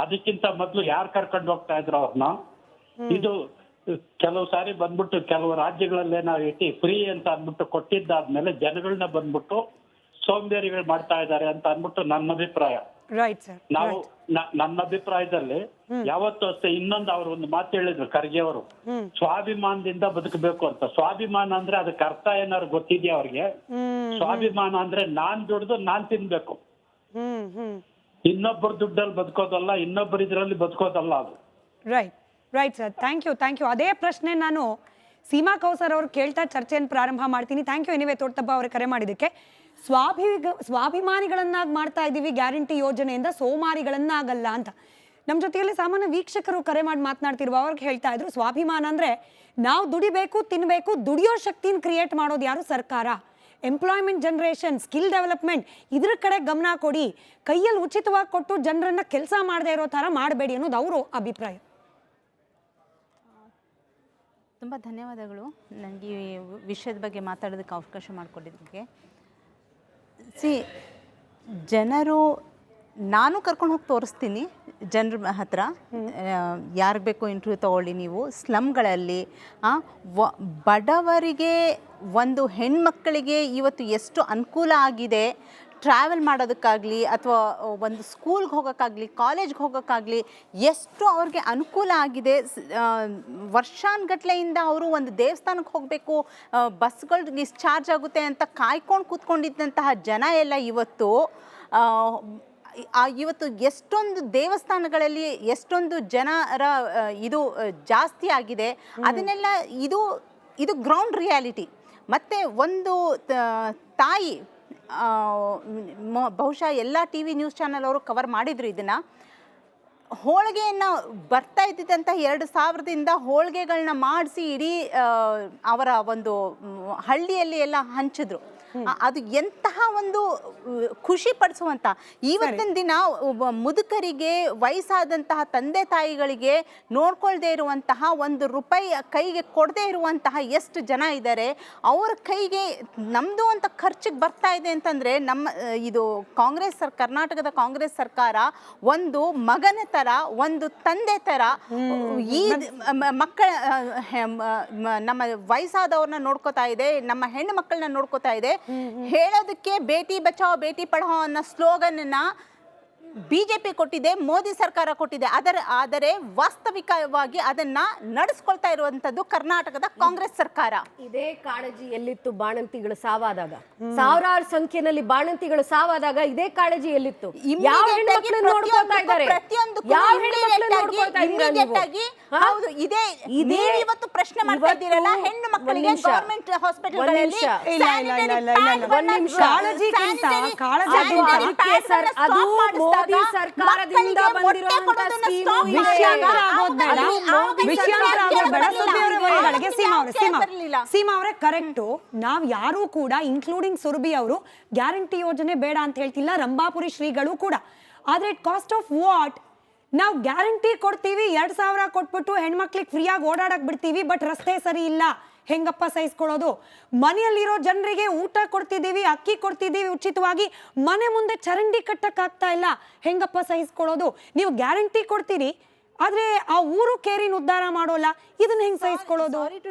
ಅದಕ್ಕಿಂತ ಮೊದ್ಲು ಯಾರು ಕರ್ಕೊಂಡು ಹೋಗ್ತಾ ಇದ್ರು ಅವ್ರನ್ನ? ಇದು ಕೆಲವು ಸಾರಿ ಬಂದ್ಬಿಟ್ಟು ಕೆಲವು ರಾಜ್ಯಗಳಲ್ಲಿ ನಾವು ಫ್ರೀ ಅಂತ ಅಂದ್ಬಿಟ್ಟು ಕೊಟ್ಟಿದ್ದಾದ್ಮೇಲೆ ಜನಗಳನ್ನ ಬಂದ್ಬಿಟ್ಟು ಸೋಂಬೇರಿಗಳು ಮಾಡ್ತಾ ಇದ್ದಾರೆ ಅಂತ ಅಂದ್ಬಿಟ್ಟು ನನ್ನ ಅಭಿಪ್ರಾಯ. ನಾವು ನನ್ನ ಅಭಿಪ್ರಾಯದಲ್ಲಿ ಯಾವತ್ತೂ ಅಷ್ಟೇ. ಇನ್ನೊಂದು ಅವ್ರು ಒಂದು ಮಾತು ಹೇಳಿದ್ರು ಖರ್ಗೆ ಅವರು, ಸ್ವಾಭಿಮಾನದಿಂದ ಬದುಕಬೇಕು ಅಂತ. ಸ್ವಾಭಿಮಾನ ಅಂದ್ರೆ ಅದಕ್ಕೆ ಅರ್ಥ ಏನಾದ್ರು ಗೊತ್ತಿದ್ಯಾ ಅವ್ರಿಗೆ? ಸ್ವಾಭಿಮಾನ ಅಂದ್ರೆ ನಾನ್ ದುಡ್ದು ನಾನ್ ತಿನ್ಬೇಕು, ಇನ್ನೊಬ್ಬರ ದುಡ್ಡಲ್ಲಿ ಬದುಕೋದಲ್ಲ, ಇನ್ನೊಬ್ಬರ ಇದ್ರಲ್ಲಿ ಬದುಕೋದಲ್ಲ ಅದು. Right sir, thank you. ಅದೇ ಪ್ರಶ್ನೆ ನಾನು ಸೀಮಾ ಕೌಸರ್ ಅವ್ರು ಕೇಳ್ತಾ ಚರ್ಚೆಯನ್ನು ಪ್ರಾರಂಭ ಮಾಡ್ತೀನಿ. ಥ್ಯಾಂಕ್ ಯು ಎನಿವೆ ತೋಟದಪ್ಪ ಅವರೇ ಕರೆ ಮಾಡಿದ್ದಕ್ಕೆ. ಸ್ವಾಭಿಮಾನಿಗಳನ್ನಾಗಿ ಮಾಡ್ತಾ ಇದ್ದೀವಿ ಗ್ಯಾರಂಟಿ ಯೋಜನೆಯಿಂದ, ಸೋಮಾರಿಗಳನ್ನಾಗಲ್ಲ ಅಂತ. ನಮ್ಮ ಜೊತೆಯಲ್ಲಿ ಸಾಮಾನ್ಯ ವೀಕ್ಷಕರು ಕರೆ ಮಾಡಿ ಮಾತನಾಡ್ತಿರುವ ಅವ್ರಿಗೆ ಹೇಳ್ತಾ ಇದ್ರು, ಸ್ವಾಭಿಮಾನ ಅಂದರೆ ನಾವು ದುಡಿಬೇಕು, ತಿನ್ನಬೇಕು, ದುಡಿಯೋ ಶಕ್ತಿನ ಕ್ರಿಯೇಟ್ ಮಾಡೋದು ಯಾರು? ಸರ್ಕಾರ. ಎಂಪ್ಲಾಯ್ಮೆಂಟ್ ಜನರೇಷನ್, ಸ್ಕಿಲ್ ಡೆವಲಪ್ಮೆಂಟ್, ಇದ್ರ ಕಡೆ ಗಮನ ಕೊಡಿ. ಕೈಯಲ್ಲಿ ಉಚಿತವಾಗಿ ಕೊಟ್ಟು ಜನರನ್ನ ಕೆಲಸ ಮಾಡದೇ ಇರೋ ಥರ ಮಾಡಬೇಡಿ ಅನ್ನೋದು ಅವರು ಅಭಿಪ್ರಾಯ. ತುಂಬ ಧನ್ಯವಾದಗಳು ನನಗೆ ಈ ವಿಷಯದ ಬಗ್ಗೆ ಮಾತಾಡೋದಕ್ಕೆ ಅವಕಾಶ ಮಾಡಿಕೊಟ್ಟಿದ್ದಕ್ಕೆ. ಜನರು ನಾನು ಕರ್ಕೊಂಡು ಹೋಗಿ ತೋರಿಸ್ತೀನಿ ಜನರ ಹತ್ರ. ಯಾರಿಗೆ ಬೇಕು ಇಂಟರ್ವ್ಯೂ ತೊಗೊಳ್ಳಿ ನೀವು. ಸ್ಲಮ್ಗಳಲ್ಲಿ ಬಡವರಿಗೆ, ಒಂದು ಹೆಣ್ಮಕ್ಕಳಿಗೆ ಇವತ್ತು ಎಷ್ಟು ಅನುಕೂಲ ಆಗಿದೆ ಟ್ರಾವೆಲ್ ಮಾಡೋದಕ್ಕಾಗಲಿ ಅಥವಾ ಒಂದು ಸ್ಕೂಲ್ಗೆ ಹೋಗೋಕ್ಕಾಗಲಿ ಕಾಲೇಜ್ಗೆ ಹೋಗೋಕ್ಕಾಗಲಿ ಎಷ್ಟು ಅವ್ರಿಗೆ ಅನುಕೂಲ ಆಗಿದೆ. ವರ್ಷಾನುಗಟ್ಲೆಯಿಂದ ಅವರು ಒಂದು ದೇವಸ್ಥಾನಕ್ಕೆ ಹೋಗಬೇಕು, ಬಸ್ಗಳು ಡಿಸ್ಚಾರ್ಜ್ ಆಗುತ್ತೆ ಅಂತ ಕಾಯ್ಕೊಂಡು ಕೂತ್ಕೊಂಡಿದ್ದಂತಹ ಜನ ಎಲ್ಲ ಇವತ್ತು ಎಷ್ಟೊಂದು ದೇವಸ್ಥಾನಗಳಲ್ಲಿ ಎಷ್ಟೊಂದು ಜನರ ಇದು ಜಾಸ್ತಿ ಆಗಿದೆ. ಅದನ್ನೆಲ್ಲ ಇದು ಗ್ರೌಂಡ್ ರಿಯಾಲಿಟಿ. ಮತ್ತು ಒಂದು ತಾಯಿ, ಬಹುಶಃ ಎಲ್ಲ ಟಿ ವಿ ನ್ಯೂಸ್ ಚಾನಲ್ ಅವರು ಕವರ್ ಮಾಡಿದರು ಇದನ್ನು. ಹೋಳಿಗೆಯನ್ನು ಬರ್ತಾ ಇದ್ದಿದ್ದಂಥ 2000ದಿಂದ ಹೋಳಿಗೆಗಳನ್ನ ಮಾಡಿಸಿ ಇಡೀ ಅವರ ಒಂದು ಹಳ್ಳಿಯಲ್ಲಿ ಎಲ್ಲ ಹಂಚಿದ್ರು. ಅದು ಎಂತಹ ಒಂದು ಖುಷಿ ಪಡಿಸುವಂಥ. ಇವತ್ತಿನ ದಿನ ಮುದುಕರಿಗೆ, ವಯಸ್ಸಾದಂತಹ ತಂದೆ ತಾಯಿಗಳಿಗೆ ನೋಡ್ಕೊಳ್ದೇ ಇರುವಂತಹ, ₹1 ಕೈಗೆ ಕೊಡದೇ ಇರುವಂತಹ ಎಷ್ಟು ಜನ ಇದ್ದಾರೆ. ಅವ್ರ ಕೈಗೆ ನಮ್ಮದು ಅಂತ ಖರ್ಚಿಗೆ ಬರ್ತಾ ಇದೆ ಅಂತಂದರೆ ಇದು ಕರ್ನಾಟಕದ ಕಾಂಗ್ರೆಸ್ ಸರ್ಕಾರ ಒಂದು ಮಗನ ಥರ, ಒಂದು ತಂದೆ ಥರ ಈ ಮಕ್ಕಳ ನಮ್ಮ ವಯಸ್ಸಾದವ್ರನ್ನ ನೋಡ್ಕೋತಾ ಇದೆ, ನಮ್ಮ ಹೆಣ್ಣು ಮಕ್ಕಳನ್ನ ನೋಡ್ಕೋತಾ ಇದೆ. ಹೇಳೋದಕ್ಕೆ ಬೇಟಿ ಬಚಾओ ಬೇಟಿ ಪಢಾओ ಅನ್ನೋ ಸ್ಲೋಗನ್ನ ಬಿಜೆಪಿ ಕೊಟ್ಟಿದೆ, ಮೋದಿ ಸರ್ಕಾರ ಕೊಟ್ಟಿದೆ. ಆದರೆ ವಾಸ್ತವಿಕವಾಗಿ ಅದನ್ನ ನಡೆಸ್ಕೊಳ್ತಾ ಇರುವಂತದ್ದು ಕರ್ನಾಟಕದ ಕಾಂಗ್ರೆಸ್ ಸರ್ಕಾರ. ಇದೇ ಕಾಳಜಿ ಎಲ್ಲಿತ್ತು ಬಾಣಂತಿಗಳು ಸಾವಾದಾಗ? ಸಾವಿರಾರು ಸಂಖ್ಯೆಯಲ್ಲಿ ಬಾಣಂತಿಗಳು ಸಾವಾದಾಗ ಇದೇ ಕಾಳಜಿ ಎಲ್ಲಿತ್ತು? ಯಾವ ಹೆಣ್ಮಕ್ಳು ನೋಡ್ಕೊಳ್ತಾ ಇದ್ದಾರೆ? ಯಾವ ಹೆಣ್ಮಕ್ಳು ನೋಡ್ಕೊಳ್ತಾ ಇದ್ದೀರಾ? ಇದೇ ಇವತ್ತು ಪ್ರಶ್ನೆ ಮಾಡ್ತಾ ಇದ್ದೀರಲ್ಲ, ಹೆಣ್ಣು ಮಕ್ಕಳಿಗೆ ಗವರ್ಮೆಂಟ್ ಹಾಸ್ಪಿಟಲ್ಗಳಲ್ಲಿ ಮೋದಿ ಸರ್ಕಾರದಿಂದ ಬಂದಿರುವಂತ ಸೀಮಾ ಅವರೇ ಕರೆಕ್ಟು. ನಾವ್ ಯಾರು ಕೂಡ ಇನ್ಕ್ಲೂಡಿಂಗ್ ಸುರಭಿ ಅವರು ಗ್ಯಾರಂಟಿ ಯೋಜನೆ ಬೇಡ ಅಂತ ಹೇಳ್ತಿಲ್ಲ, ರಂಭಾಪುರಿ ಶ್ರೀಗಳು ಕೂಡ. ಆದ್ರೆ ಇಟ್ ಕಾಸ್ಟ್ ಆಫ್ ವಾಟ್? ನಾವು ಗ್ಯಾರಂಟಿ ಕೊಡ್ತೀವಿ, 2000 ಕೊಟ್ಬಿಟ್ಟು ಹೆಣ್ಮಕ್ಳಿಗೆ ಫ್ರೀಯಾಗಿ ಓಡಾಡಕ್ ಬಿಡ್ತೀವಿ, ಬಟ್ ರಸ್ತೆ ಸರಿ ಇಲ್ಲ, ಹೆಂಗಪ್ಪ ಸಹಿಸ್ಕೊಳ್ಳೋದು? ಮನೆಯಲ್ಲಿರೋ ಜನರಿಗೆ ಊಟ ಕೊಡ್ತಿದ್ದೀವಿ, ಅಕ್ಕಿ ಕೊಡ್ತಿದ್ದೀವಿ ಉಚಿತವಾಗಿ, ಮನೆ ಮುಂದೆ ಚರಂಡಿ ಕಟ್ಟಕ್ ಆಗ್ತಾ ಇಲ್ಲ, ಹೆಂಗಪ್ಪ ಸಹಿಸ್ಕೊಳ್ಳೋದು? ನೀವು ಗ್ಯಾರಂಟಿ ಕೊಡ್ತೀರಿ, ಆದ್ರೆ ಆ ಊರು ಕೇರಿನ ಉದ್ಧಾರ ಮಾಡೋಲ್ಲ, ಇದನ್ನ ಹೆಂಗ್ ಸಹಿಸ್ಕೊಳ್ಳೋದು?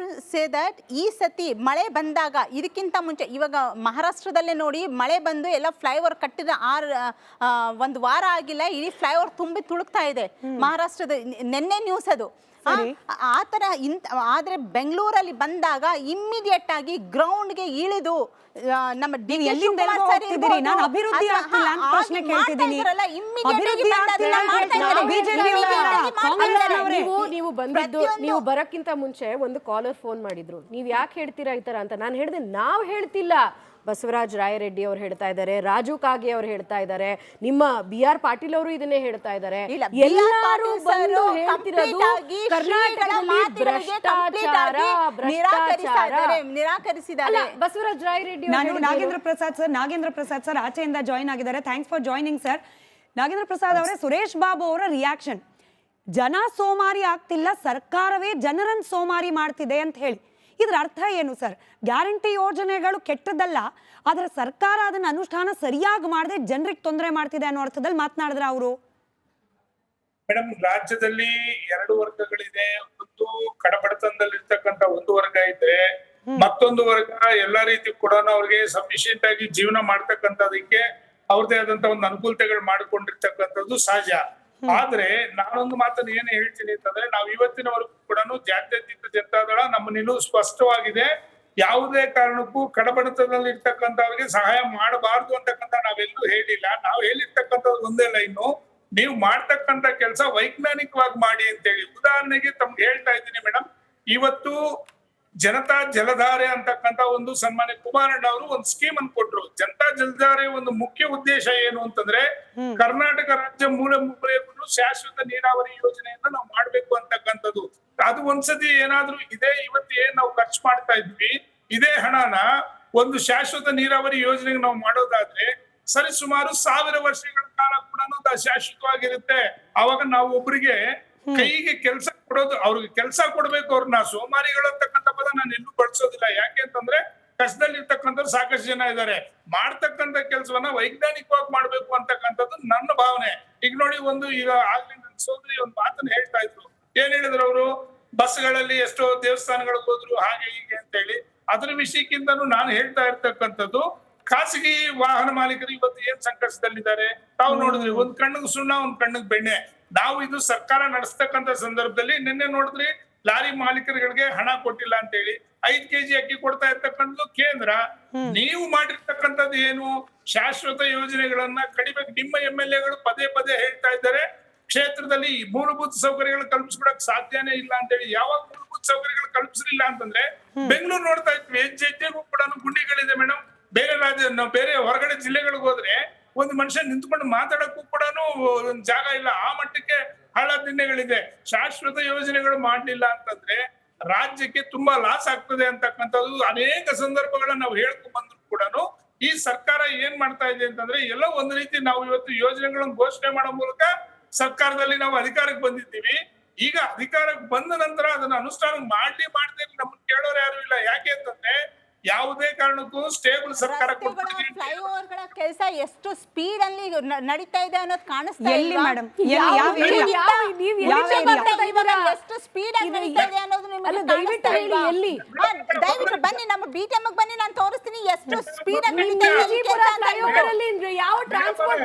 ಸೇ ದಟ್ ಈ ಸತಿ ಮಳೆ ಬಂದಾಗ, ಇದಕ್ಕಿಂತ ಮುಂಚೆ ಇವಾಗ ಮಹಾರಾಷ್ಟ್ರದಲ್ಲೇ ನೋಡಿ, ಮಳೆ ಬಂದು ಎಲ್ಲ ಫ್ಲೈಓವರ್ ಕಟ್ಟಿದ 1 ವಾರ ಆಗಿಲ್ಲ, ಇಡೀ ಫ್ಲೈಓವರ್ ತುಂಬಿ ತುಳುಕ್ತಾ ಇದೆ ಮಹಾರಾಷ್ಟ್ರದ. ನೆನ್ನೆ ನ್ಯೂಸ್ ಅದು. ಆ ಥರ ಆದರೆ ಬೆಂಗಳೂರಲ್ಲಿ ಬಂದಾಗ ಇಮ್ಮಿಡಿಯೇಟ್ ಆಗಿ ಗ್ರೌಂಡ್ಗೆ ಇಳಿದು ನಮ್ಮ ನೀವು ಬರಕ್ಕಿಂತ ಮುಂಚೆ ಒಂದು ಕಾಲರ್ ಫೋನ್ ಮಾಡಿದ್ರು, ನೀವ್ ಯಾಕೆ ಹೇಳ್ತೀರಾ ಈ ತರ ಅಂತ. ನಾನು ಹೇಳಿದೆ, ನಾವ್ ಹೇಳ್ತಿಲ್ಲ, ಬಸವರಾಜ ರಾಯರೆಡ್ಡಿ ಅವ್ರು ಹೇಳ್ತಾ ಇದ್ದಾರೆ, ರಾಜು ಕಾಗೆ ಅವ್ರು ಹೇಳ್ತಾ ಇದ್ದಾರೆ, ನಿಮ್ಮ BR ಪಾಟೀಲ್ ಅವರು ಇದನ್ನೇ ಹೇಳ್ತಾ ಇದ್ದಾರೆ. ಎಲ್ಲರೂ ಬಂದು ಹೇಳ್ತಿರೋದು ಕರ್ನಾಟಕದಲ್ಲಿ ಭ್ರಷ್ಟಾಚಾರ ನಿರಾಕರಿಸಿದ್ದಾರೆ. ಬಸವರಾಜ ರಾಯರೆಡ್ಡಿ ನಾಗೇಂದ್ರ ಪ್ರಸಾದ್ ಸರ್ ಆಚೆಯಿಂದ ಜಾಯಿನ್ ಆಗಿದ್ದಾರೆ. Thanks for joining sir. Nagendra Prasad ಅವರೇ, ಸುರೇಶ್ ಬಾಬು ಅವರ ರಿಯಾಕ್ಷನ್, ಜನ ಸೋಮಾರಿ ಆಗ್ತಿಲ್ಲ, ಸರ್ಕಾರವೇ ಜನರನ್ನು ಸೋಮಾರಿ ಮಾಡ್ತಿದೆ ಅಂತ ಹೇಳಿ. ಇದ್ರ ಅರ್ಥ ಏನು ಸರ್? ಗ್ಯಾರಂಟಿ ಯೋಜನೆಗಳು ಕೆಟ್ಟದಲ್ಲ, ಆದ್ರೆ ಸರ್ಕಾರ ಅದನ್ನ ಅನುಷ್ಠಾನ ಸರಿಯಾಗಿ ಮಾಡದೆ ಜನರಿಗೆ ತೊಂದರೆ ಮಾಡ್ತಿದೆ ಅನ್ನೋ ಅರ್ಥದಲ್ಲಿ ಮಾತನಾಡಿದ್ರ ಅವರು. ಮೇಡಮ್, ರಾಜ್ಯದಲ್ಲಿ 2 ವರ್ಗಗಳಿದೆ. ಒಂದು ಕಡಬಡತನದಲ್ಲಿರ್ತಕ್ಕಂಥ ಒಂದು ವರ್ಗ ಇದ್ರೆ, ಮತ್ತೊಂದು ವರ್ಗ ಎಲ್ಲಾ ರೀತಿ ಕೂಡ ಅವ್ರಿಗೆ ಸಫಿಶಿಯಂಟ್ ಆಗಿ ಜೀವನ ಮಾಡ್ತಕ್ಕಂಥದಕ್ಕೆ ಅವ್ರದೇ ಆದಂತ ಒಂದು ಅನುಕೂಲತೆಗಳು ಮಾಡಿಕೊಂಡಿರ್ತಕ್ಕಂಥದ್ದು ಸಹಜ. ಆದ್ರೆ ನಾನೊಂದು ಮಾತನ್ನು ಏನು ಹೇಳ್ತೀನಿ ಅಂತಂದ್ರೆ, ನಾವು ಇವತ್ತಿನವರೆಗೂ ಕೂಡ ಜಾತ್ಯತೀತ ಜನತಾದಳ ನಮ್ಮ ನಿಲುವು ಸ್ಪಷ್ಟವಾಗಿದೆ. ಯಾವುದೇ ಕಾರಣಕ್ಕೂ ಕಡಬಡತನದಲ್ಲಿ ಇರ್ತಕ್ಕಂಥವ್ರಿಗೆ ಸಹಾಯ ಮಾಡಬಾರ್ದು ಅಂತಕ್ಕಂಥ ನಾವೆಲ್ಲೂ ಹೇಳಿಲ್ಲ. ನಾವು ಹೇಳಿರ್ತಕ್ಕಂಥದ್ದು ಒಂದೇ ಲೈನು, ನೀವು ಮಾಡ್ತಕ್ಕಂಥ ಕೆಲಸ ವೈಜ್ಞಾನಿಕವಾಗಿ ಮಾಡಿ ಅಂತೇಳಿ. ಉದಾಹರಣೆಗೆ ತಮ್ಗೆ ಹೇಳ್ತಾ ಇದ್ದೀನಿ ಮೇಡಮ್, ಇವತ್ತು ಜನತಾ ಜಲಧಾರೆ ಅಂತಕ್ಕಂಥ ಒಂದು ಸನ್ಮಾನ್ಯ ಕುಮಾರಣ್ಣ ಅವರು ಒಂದು ಸ್ಕೀಮ್ ಅನ್ನು ಕೊಟ್ರು. ಜನತಾ ಜಲಧಾರೆ ಒಂದು ಮುಖ್ಯ ಉದ್ದೇಶ ಏನು ಅಂತಂದ್ರೆ, ಕರ್ನಾಟಕ ರಾಜ್ಯ ಮೂಲೆಗೂ ಶಾಶ್ವತ ನೀರಾವರಿ ಯೋಜನೆಯನ್ನ ನಾವು ಮಾಡ್ಬೇಕು ಅಂತಕ್ಕಂಥದ್ದು. ಅದು ಒಂದ್ಸತಿ ಏನಾದ್ರೂ ಇವತ್ತು ಏನ್ ನಾವು ಖರ್ಚು ಮಾಡ್ತಾ ಇದ್ವಿ, ಇದೇ ಹಣನ ಒಂದು ಶಾಶ್ವತ ನೀರಾವರಿ ಯೋಜನೆಗೆ ನಾವು ಮಾಡೋದಾದ್ರೆ ಸರಿ ಸುಮಾರು 1000 ವರ್ಷಗಳ ಕಾಲ ಕೂಡ ಅದು ಶಾಶ್ವತವಾಗಿರುತ್ತೆ. ಅವಾಗ ನಾವು ಒಬ್ಬರಿಗೆ ಕೈಗೆ ಕೆಲಸ ಕೊಡೋದು, ಅವ್ರಿಗೆ ಕೆಲಸ ಕೊಡ್ಬೇಕು, ಅವ್ರನ್ನ ಸೋಮಾರಿಗಳು ಅಂತಕ್ಕಂಥ ಪದ ನಾನು ಎಲ್ಲೂ ಬಳಸೋದಿಲ್ಲ. ಯಾಕೆ ಅಂತಂದ್ರೆ ಕಷ್ಟದಲ್ಲಿರ್ತಕ್ಕಂಥವ್ರು ಸಾಕಷ್ಟು ಜನ ಇದ್ದಾರೆ. ಮಾಡ್ತಕ್ಕಂಥ ಕೆಲಸವನ್ನ ವೈಜ್ಞಾನಿಕವಾಗಿ ಮಾಡ್ಬೇಕು ಅಂತಕ್ಕಂಥದ್ದು ನನ್ನ ಭಾವನೆ. ಈಗ ನೋಡಿ, ಈಗ ಆಗ್ಲಿ ನನ್ನ ಸೋದರಿ ಒಂದು ಮಾತನ್ನ ಹೇಳ್ತಾ ಇದ್ರು. ಏನ್ ಹೇಳಿದ್ರು ಅವರು? ಬಸ್ಗಳಲ್ಲಿ ಎಷ್ಟೋ ದೇವಸ್ಥಾನಗಳಿಗೆ ಹೋದ್ರು, ಹಾಗೆ ಹೀಗೆ ಅಂತ ಹೇಳಿ. ಅದ್ರ ವಿಷಯಕ್ಕಿಂತನೂ ನಾನು ಹೇಳ್ತಾ ಇರ್ತಕ್ಕಂಥದ್ದು, ಖಾಸಗಿ ವಾಹನ ಮಾಲೀಕರು ಇವತ್ತು ಏನ್ ಸಂಕಷ್ಟದಲ್ಲಿದ್ದಾರೆ ತಾವು ನೋಡಿದ್ರಿ. ಒಂದ್ ಕಣ್ಣಿಗೆ ಸುಣ್ಣ, ಒಂದ್ ಕಣ್ಣಿಗೆ ಬೆಣ್ಣೆ. ನಾವು ಇದು ಸರ್ಕಾರ ನಡೆಸ್ತಕ್ಕಂಥ ಸಂದರ್ಭದಲ್ಲಿ ನಿನ್ನೆ ನೋಡಿದ್ರಿ, ಲಾರಿ ಮಾಲೀಕರುಗಳಿಗೆ ಹಣ ಕೊಟ್ಟಿಲ್ಲ ಅಂತ ಹೇಳಿ 5 kg ಅಕ್ಕಿ ಕೊಡ್ತಾ ಇರ್ತಕ್ಕಂಥದ್ದು ಕೇಂದ್ರ. ನೀವು ಮಾಡಿರ್ತಕ್ಕಂಥದ್ದು ಏನು? ಶಾಶ್ವತ ಯೋಜನೆಗಳನ್ನ ಕಡಿಬೇಕು. ನಿಮ್ಮ MLA ಗಳು ಪದೇ ಪದೇ ಹೇಳ್ತಾ ಇದ್ದಾರೆ, ಕ್ಷೇತ್ರದಲ್ಲಿ ಮೂಲಭೂತ ಸೌಕರ್ಯಗಳು ಕಲ್ಪಿಸ್ಬಿಡಕ್ ಸಾಧ್ಯನೇ ಇಲ್ಲ ಅಂತ ಹೇಳಿ. ಯಾವಾಗ ಮೂಲಭೂತ ಸೌಕರ್ಯಗಳು ಕಲ್ಪಿಸಲಿಲ್ಲ ಅಂತಂದ್ರೆ, ಬೆಂಗಳೂರು ನೋಡ್ತಾ ಇದ್ವಿ, ಹೆಜ್ಜೆಗೂ ಕೂಡ ಗುಂಡಿಗಳಿದೆ ಮೇಡಮ್. ಬೇರೆ ಹೊರಗಡೆ ಜಿಲ್ಲೆಗಳಿಗೆ ಹೋದ್ರೆ ಒಂದು ಮನುಷ್ಯ ನಿಂತ್ಕೊಂಡು ಮಾತಾಡಕ್ಕೂ ಕೂಡ ಒಂದು ಜಾಗ ಇಲ್ಲ. ಆ ಮಟ್ಟಕ್ಕೆ ಹಳ್ಳ ದಿಣ್ಣೆಗಳಿದೆ. ಶಾಶ್ವತ ಯೋಜನೆಗಳು ಮಾಡ್ಲಿಲ್ಲ ಅಂತಂದ್ರೆ ರಾಜ್ಯಕ್ಕೆ ತುಂಬಾ ಲಾಸ್ ಆಗ್ತದೆ ಅಂತಕ್ಕಂಥದ್ದು ಅನೇಕ ಸಂದರ್ಭಗಳನ್ನ ನಾವು ಹೇಳ್ಕೊಂಡ್ ಬಂದ್ರು ಕೂಡ ಈ ಸರ್ಕಾರ ಏನ್ ಮಾಡ್ತಾ ಇದೆ ಅಂತಂದ್ರೆ, ಎಲ್ಲೋ ಒಂದು ರೀತಿ ನಾವು ಇವತ್ತು ಯೋಜನೆಗಳನ್ನು ಘೋಷಣೆ ಮಾಡೋ ಮೂಲಕ ಸರ್ಕಾರದಲ್ಲಿ ನಾವು ಅಧಿಕಾರಕ್ಕೆ ಬಂದಿದ್ದೀವಿ. ಈಗ ಅಧಿಕಾರಕ್ಕೆ ಬಂದ ನಂತರ ಅದನ್ನ ಅನುಷ್ಠಾನ ಮಾಡ್ದೇ ನಮ್ಮನ್ನ ಕೇಳೋರು ಯಾರು ಇಲ್ಲ. ಯಾಕೆ ಅಂತಂದ್ರೆ, ಯಾವುದೇ ಕಾರಣಕ್ಕೂ ಸ್ಟೇಬಲ್ ಸರ್ಕಾರ ಫ್ಲೈಓವರ್ಗಳ ಕೆಲಸ ಎಷ್ಟು ಸ್ಪೀಡ್ ಅಲ್ಲಿ ನಡೀತಾ ಇದೆ ಅನ್ನೋದು ಕಾಣಿಸ್ತಾ ಎಲ್ಲಿ ಇಲ್ಲ ಮೇಡಮ್? ಎಷ್ಟು ಸ್ಪೀಡ್ ಆಗಿ ನಡೀತಾ ಇದೆ ಅನ್ನೋದು ನಿಮಗೆ ದಯವಿಟ್ಟು ಹೇಳಿ. ದಯವಿಟ್ಟು ಬನ್ನಿ, ನಮ್ಮ BTM ಬನ್ನಿ, ನಾನು ತೋರಿಸ್ತೀನಿ ಎಷ್ಟು ಸ್ಪೀಡ್ ಆಗಿ ನಡೀತಾ ಇದೆ. ಯಾವ ಟ್ರಾನ್ಸ್ಪೋರ್ಟ್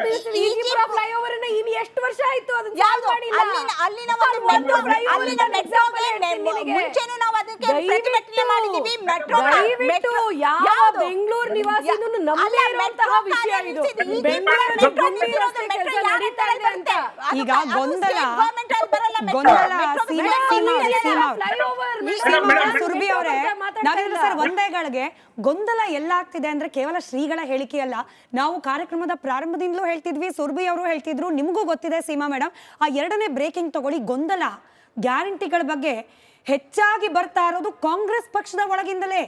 ಫ್ಲೈಓವರ್ ಅನ್ನ ಇನ್ನು ಎಷ್ಟು ವರ್ಷ ಆಯ್ತು ಅದು ಅಲ್ಲಿನ ಒಂದು ಮೆಟ್ರೋ, ಅಲ್ಲಿನ ಮೆಟ್ರೋಗೆ ಮುಂಚೆನೂ ನಾವು ಅದಕ್ಕೆ ಪ್ರತಿಭಟನೆ ಮಾಡಿದೀವಿ. ಮೆಟ್ರೋ ಯಾವ ಬೆಂಗಳೂರು ನಿವಾಸಿನೂ ನಂಬಲೇ ಇರುವಂತಹ ವಿಷಯ ಇದು. ಈಗ ಗೊಂದಲ ಸುರ್ಬಿ ಅವರೇ, ನಾವೇನು ಸರ್ ಒಂದೇಗಳಿಗೆ ಗೊಂದಲ ಎಲ್ಲ ಆಗ್ತಿದೆ ಅಂದ್ರೆ ಕೇವಲ ಶ್ರೀಗಳ ಹೇಳಿಕೆಯಲ್ಲ. ನಾವು ಕಾರ್ಯಕ್ರಮದ ಪ್ರಾರಂಭದಿಂದಲೂ ಹೇಳ್ತಿದ್ವಿ, ಸುರ್ಬಿ ಅವರು ಹೇಳ್ತಿದ್ರು, ನಿಮಗೂ ಗೊತ್ತಿದೆ ಸೀಮಾ ಮೇಡಮ್. ಆ ಎರಡನೇ ಬ್ರೇಕಿಂಗ್ ತಗೊಳ್ಳಿ. ಗೊಂದಲ ಗ್ಯಾರಂಟಿಗಳ ಬಗ್ಗೆ ಹೆಚ್ಚಾಗಿ ಬರ್ತಾ ಇರೋದು ಕಾಂಗ್ರೆಸ್ ಪಕ್ಷದ ಒಳಗಿಂದಲೇ.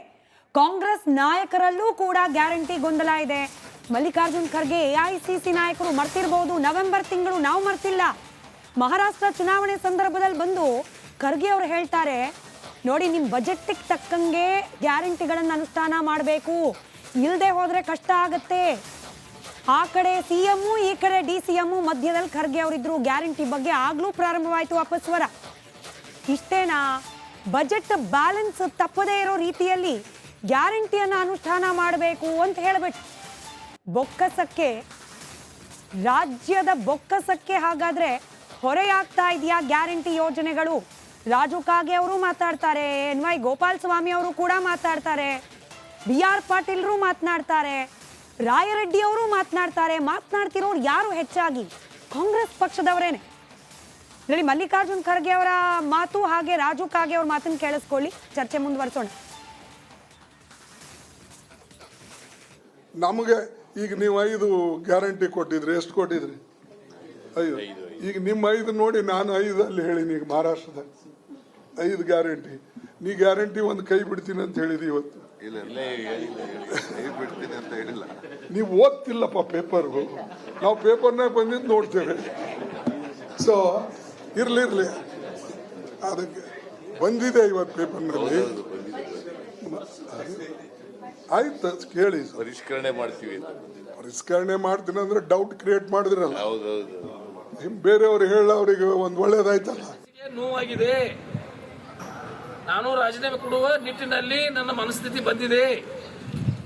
ಕಾಂಗ್ರೆಸ್ ನಾಯಕರಲ್ಲೂ ಕೂಡ ಗ್ಯಾರಂಟಿ ಗೊಂದಲ ಇದೆ. ಮಲ್ಲಿಕಾರ್ಜುನ್ ಖರ್ಗೆ AICC ನಾಯಕರು ಮರ್ತಿರ್ಬೋದು, ನವೆಂಬರ್ ತಿಂಗಳು, ನಾವು ಮರ್ತಿಲ್ಲ. ಮಹಾರಾಷ್ಟ್ರ ಚುನಾವಣೆ ಸಂದರ್ಭದಲ್ಲಿ ಬಂದು ಖರ್ಗೆ ಅವರು ಹೇಳ್ತಾರೆ, ನೋಡಿ ನಿಮ್ಮ ಬಜೆಟ್ಗೆ ತಕ್ಕಂಗೆ ಗ್ಯಾರಂಟಿಗಳನ್ನು ಅನುಷ್ಠಾನ ಮಾಡಬೇಕು, ಇಲ್ಲದೆ ಹೋದರೆ ಕಷ್ಟ ಆಗತ್ತೆ. ಆ ಕಡೆ CM ಈ ಕಡೆ DCM ಮಧ್ಯದಲ್ಲಿ ಖರ್ಗೆ ಅವರಿದ್ರು. ಗ್ಯಾರಂಟಿ ಬಗ್ಗೆ ಆಗ್ಲೂ ಪ್ರಾರಂಭವಾಯಿತು ಅಪಸ್ವರ. ಇಷ್ಟೇನಾ? ಬಜೆಟ್ ಬ್ಯಾಲೆನ್ಸ್ ತಪ್ಪದೇ ಇರೋ ರೀತಿಯಲ್ಲಿ ಗ್ಯಾರಂಟಿಯನ್ನು ಅನುಷ್ಠಾನ ಮಾಡಬೇಕು ಅಂತ ಹೇಳ್ಬಿಟ್ಟು ಬೊಕ್ಕಸಕ್ಕೆ, ರಾಜ್ಯದ ಬೊಕ್ಕಸಕ್ಕೆ ಹಾಗಾದ್ರೆ ಹೊರೆಯಾಗ್ತಾ ಇದೆಯಾ ಗ್ಯಾರಂಟಿ ಯೋಜನೆಗಳು? ರಾಜು ಕಾಗೆ ಅವರು ಮಾತಾಡ್ತಾರೆ, NY ಗೋಪಾಲ್ ಸ್ವಾಮಿ ಅವರು ಕೂಡ ಮಾತಾಡ್ತಾರೆ, BR ಪಾಟೀಲ್ರು ಮಾತನಾಡ್ತಾರೆ, ರಾಯರೆಡ್ಡಿ ಅವರು ಮಾತನಾಡ್ತಾರೆ. ಮಾತನಾಡ್ತಿರೋರು ಯಾರು ಹೆಚ್ಚಾಗಿ? ಕಾಂಗ್ರೆಸ್ ಪಕ್ಷದವರೇನೆ. ನೋಡಿ, ಮಲ್ಲಿಕಾರ್ಜುನ್ ಖರ್ಗೆ ಅವರ ಮಾತು ಹಾಗೆ ರಾಜು ಕಾಗೆ ಅವ್ರ ಮಾತನ್ನು ಕೇಳಿಸ್ಕೊಳ್ಳಿ, ಚರ್ಚೆ ಮುಂದುವರಿಸೋಣ. ನಮಗೆ ಈಗ ನೀವು 5 ಗ್ಯಾರಂಟಿ ಕೊಟ್ಟಿದ್ರಿ, ಎಷ್ಟು ಕೊಟ್ಟಿದ್ರಿ? 5. ಈಗ ನಿಮ್ಮ 5 ನೋಡಿ, ನಾನು 5 ಅಲ್ಲಿ ಹೇಳಿನಿ. ಈಗ ಮಹಾರಾಷ್ಟ್ರದ 5 ಗ್ಯಾರಂಟಿ. ನೀ ಗ್ಯಾರಂಟಿ ಒಂದು ಕೈ ಬಿಡ್ತೀನಿ ಅಂತ ಹೇಳಿದಿ ಇವತ್ತು. ನೀವು ಓದ್ತಿಲ್ಲಪ್ಪ ಪೇಪರು, ನಾವು ಪೇಪರ್ನಾಗ ಬಂದಿದ್ದು ನೋಡ್ತೇವೆ. ಸೊ ಇರ್ಲಿ, ಅದಕ್ಕೆ ಬಂದಿದೆ ಇವತ್ತು ಪೇಪರ್ನಲ್ಲಿ. ಆಯ್ತು, ಕೇಳಿ. ಪರಿಷ್ಕರಣೆ ಮಾಡ್ತೀವಿ. ಪರಿಷ್ಕರಣೆ ಮಾಡ್ತೀನಿ ಅಂದ್ರೆ ಡೌಟ್ ಕ್ರಿಯೇಟ್ ಮಾಡಿದ್ರಲ್ಲ, ಬೇರೆಯವ್ರು ಹೇಳ, ಅವ್ರಿಗೆ ಒಂದು ಒಳ್ಳೇದಾಯ್ತಲ್ಲ. ನೋವಾಗಿದೆ. ನಾನು ರಾಜೀನಾಮೆ ಕೊಡುವ ನಿಟ್ಟಿನಲ್ಲಿ ನನ್ನ ಮನಸ್ಥಿತಿ ಬಂದಿದೆ.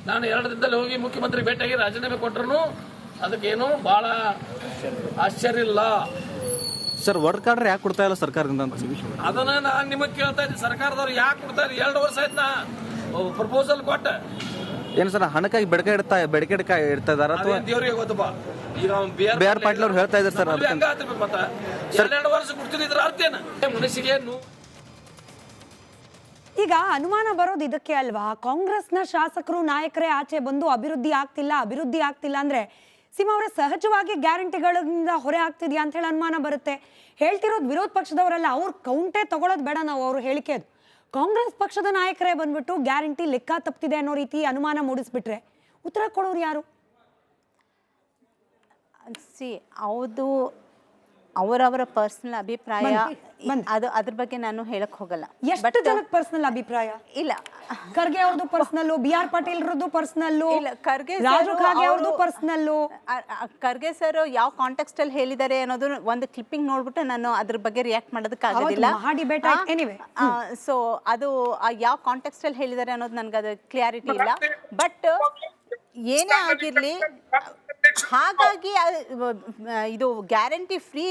ನಾನು 2 ದಿನದಲ್ಲಿ ಹೋಗಿ ಮುಖ್ಯಮಂತ್ರಿ ಭೇಟಿಯಾಗಿ ರಾಜೀನಾಮೆ ಕೊಟ್ಟರು ಅದಕ್ಕೇನು ಬಹಳ ಆಶ್ಚರ್ಯ ಇಲ್ಲ. ಸರ್, ವರ್ಕ್ ಆರ್ಡರ್ ಯಾಕೆ ಕೊಡ್ತಾ ಇಲ್ಲ ಸರ್ಕಾರದಿಂದ ಅಂತ ಅದನ್ನ ನಾನು ನಿಮಗೆ ಕೇಳ್ತಾ ಇದ್ದೀನಿ. ಸರ್ಕಾರದವ್ರು ಯಾಕೆ ಕೊಡ್ತಾ ಇಲ್ಲ? 2 ವರ್ಷ ಆಯ್ತು ನಾ ಪ್ರಪೋಸಲ್ ಕೊಟ್ಟ. ಏನು ಸರ್, ಹಣಕ್ಕಾಗಿ ಬೆಡಕೆ ಇಡ್ತಾ ಇದಾರ ಅಥವಾ ದೇವ್ರಿಗೆ ಗೊತ್ತಪ್ಪ. ಈಗ BR ಪಾಟೀಲ್ ಅವ್ರು ಹೇಳ್ತಾ ಇದ್ದಾರೆ ಸರ್. ಮತ್ತೆ 2 ವರ್ಷ ಕೊಡ್ತಿದ್ರ ಅರ್ಥೇನ ಮನಸ್ಸಿಗೆ? ಈಗ ಅನುಮಾನ ಬರೋದು ಇದಕ್ಕೆ ಅಲ್ವಾ? ಕಾಂಗ್ರೆಸ್ನ ಶಾಸಕರು ನಾಯಕರೇ ಆಚೆ ಬಂದು ಅಭಿವೃದ್ಧಿ ಆಗ್ತಿಲ್ಲ ಅಂದ್ರೆ ಸೀಮಾ ಅವರ ಸಹಜವಾಗಿ ಗ್ಯಾರಂಟಿಗಳಿಂದ ಹೊರೆ ಆಗ್ತಿದ್ಯಾ ಅಂತ ಹೇಳಿ ಅನುಮಾನ ಬರುತ್ತೆ. ಹೇಳ್ತಿರೋದು ವಿರೋಧ ಪಕ್ಷದವರಲ್ಲ, ಅವ್ರು ಕೌಂಟೇ ತಗೊಳ್ಳೋದು ಬೇಡ ನಾವು ಅವ್ರು ಹೇಳಿಕೆ. ಅದು ಕಾಂಗ್ರೆಸ್ ಪಕ್ಷದ ನಾಯಕರೇ ಬಂದ್ಬಿಟ್ಟು ಗ್ಯಾರಂಟಿ ಲೆಕ್ಕ ತಪ್ಪಿದೆ ಅನ್ನೋ ರೀತಿ ಅನುಮಾನ ಮೂಡಿಸ್ಬಿಟ್ರೆ ಉತ್ತರ ಕೊಡೋರು ಯಾರು? ಅವರವರ ಪರ್ಸನಲ್ ಅಭಿಪ್ರಾಯ ಅದು ಅದ್ರ ಬಗ್ಗೆ ನಾನು ಹೇಳಕ್ ಹೋಗಲ್ಲ. ಎಷ್ಟು ಜನಕ್ಕೆ ಪರ್ಸನಲ್ ಅಭಿಪ್ರಾಯ ಇಲ್ಲ. ಖರ್ಗೆ ಅವ್ರದ್ದು ಪರ್ಸನಲ್, BR ಪಾಟೀಲ್ ಪರ್ಸನಲ್, ಇಲ್ಲ ಖರ್ಗೆ ರಾಜು ಖಾಗೆ ಅವ್ರದ್ದು ಪರ್ಸನಲ್. ಖರ್ಗೆ ಸರ್ ಯಾವ ಕಾಂಟೆಕ್ಸ್ಟ್ ಅಲ್ಲಿ ಹೇಳಿದ್ದಾರೆ ಅನ್ನೋದು ಒಂದು ಕ್ಲಿಪ್ಪಿಂಗ್ ನೋಡ್ಬಿಟ್ಟು ನಾನು ಅದ್ರ ಬಗ್ಗೆ ರಿಯಾಕ್ಟ್ ಮಾಡೋದಕ್ಕಾಗೋದಿಲ್ಲ. ಸೊ ಅದು ಯಾವ ಕಾಂಟೆಕ್ಸ್ಟ್ ಅಲ್ಲಿ ಹೇಳಿದ್ದಾರೆ ಅನ್ನೋದು ನನ್ಗೆ ಅದು ಕ್ಲಿಯಾರಿಟಿ ಇಲ್ಲ. ಬಟ್ ಏನೇ ಆಗಿರ್ಲಿ, ಹಾಗಾಗಿ ಇದು ಗ್ಯಾರಂಟಿ ಫ್ರೀ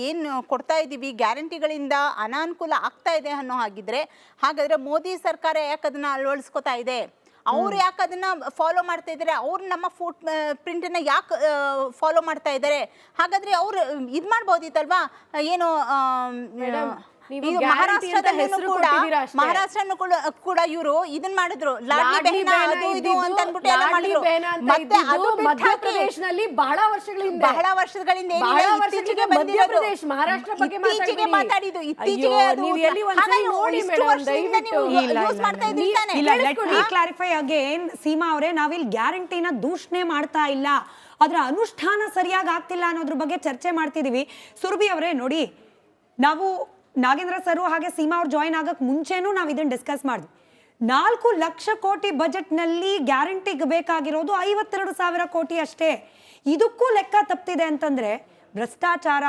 ಏನು ಕೊಡ್ತಾ ಇದ್ದೀವಿ, ಗ್ಯಾರಂಟಿಗಳಿಂದ ಅನಾನುಕೂಲ ಆಗ್ತಾ ಇದೆ ಅನ್ನೋ ಹಾಗಿದ್ರೆ, ಹಾಗಾದ್ರೆ ಮೋದಿ ಸರ್ಕಾರ ಯಾಕೆ ಅದನ್ನ ಅಳವಡಿಸ್ಕೊತಾ ಇದೆ? ಅವ್ರು ಯಾಕೆ ಅದನ್ನ ಫಾಲೋ ಮಾಡ್ತಾ ಇದ್ದಾರೆ? ಅವ್ರು ನಮ್ಮ ಫುಟ್ ಪ್ರಿಂಟನ್ನ ಯಾಕೆ ಫಾಲೋ ಮಾಡ್ತಾ ಇದ್ದಾರೆ? ಹಾಗಾದ್ರೆ ಅವ್ರು ಇದು ಮಾಡ್ಬೋದಿತ್ತಲ್ವಾ? ಏನು ಮಹಾರಾಷ್ಟ್ರನು ಕೂಡ ಇವರು ಇದನ್ನ ಮಾಡಿದ್ರು, ಮಧ್ಯಪ್ರದೇಶನಲ್ಲಿ ಬಹಳ ವರ್ಷಗಳಿಂದ ಮಹಾರಾಷ್ಟ್ರ ಬಗ್ಗೆ ಮಾತಾಡಿದ್ದು ಕ್ಲಾರಿಫೈ ಅಗೇನ್. ಸೀಮಾ ಅವರೇ, ನಾವಿಲ್ಲಿ ಗ್ಯಾರಂಟಿನ ದೂಷಣೆ ಮಾಡ್ತಾ ಇಲ್ಲ, ಅದರ ಅನುಷ್ಠಾನ ಸರಿಯಾಗಿ ಆಗ್ತಿಲ್ಲ ಅನ್ನೋದ್ರ ಬಗ್ಗೆ ಚರ್ಚೆ ಮಾಡ್ತಿದೀವಿ. ಸುರಭಿ ಅವರೇ ನೋಡಿ, ನಾವು ನಾಗೇಂದ್ರ ಸರ್ ಹಾಗೆ ಸೀಮಾ ಅವ್ರು ಜಾಯಿನ್ ಆಗಕ್ ಮುಂಚೆನೂ ನಾವು ಇದನ್ನ ಡಿಸ್ಕಸ್ ಮಾಡಿದ್ವಿ. 4 ಲಕ್ಷ ಕೋಟಿ ಬಜೆಟ್ನಲ್ಲಿ ಗ್ಯಾರಂಟಿಗೆ ಬೇಕಾಗಿರೋದು 52,000 ಕೋಟಿ ಅಷ್ಟೇ. ಇದಕ್ಕೂ ಲೆಕ್ಕ ತಪ್ಪಿದೆ ಅಂತಂದ್ರೆ ಭ್ರಷ್ಟಾಚಾರ.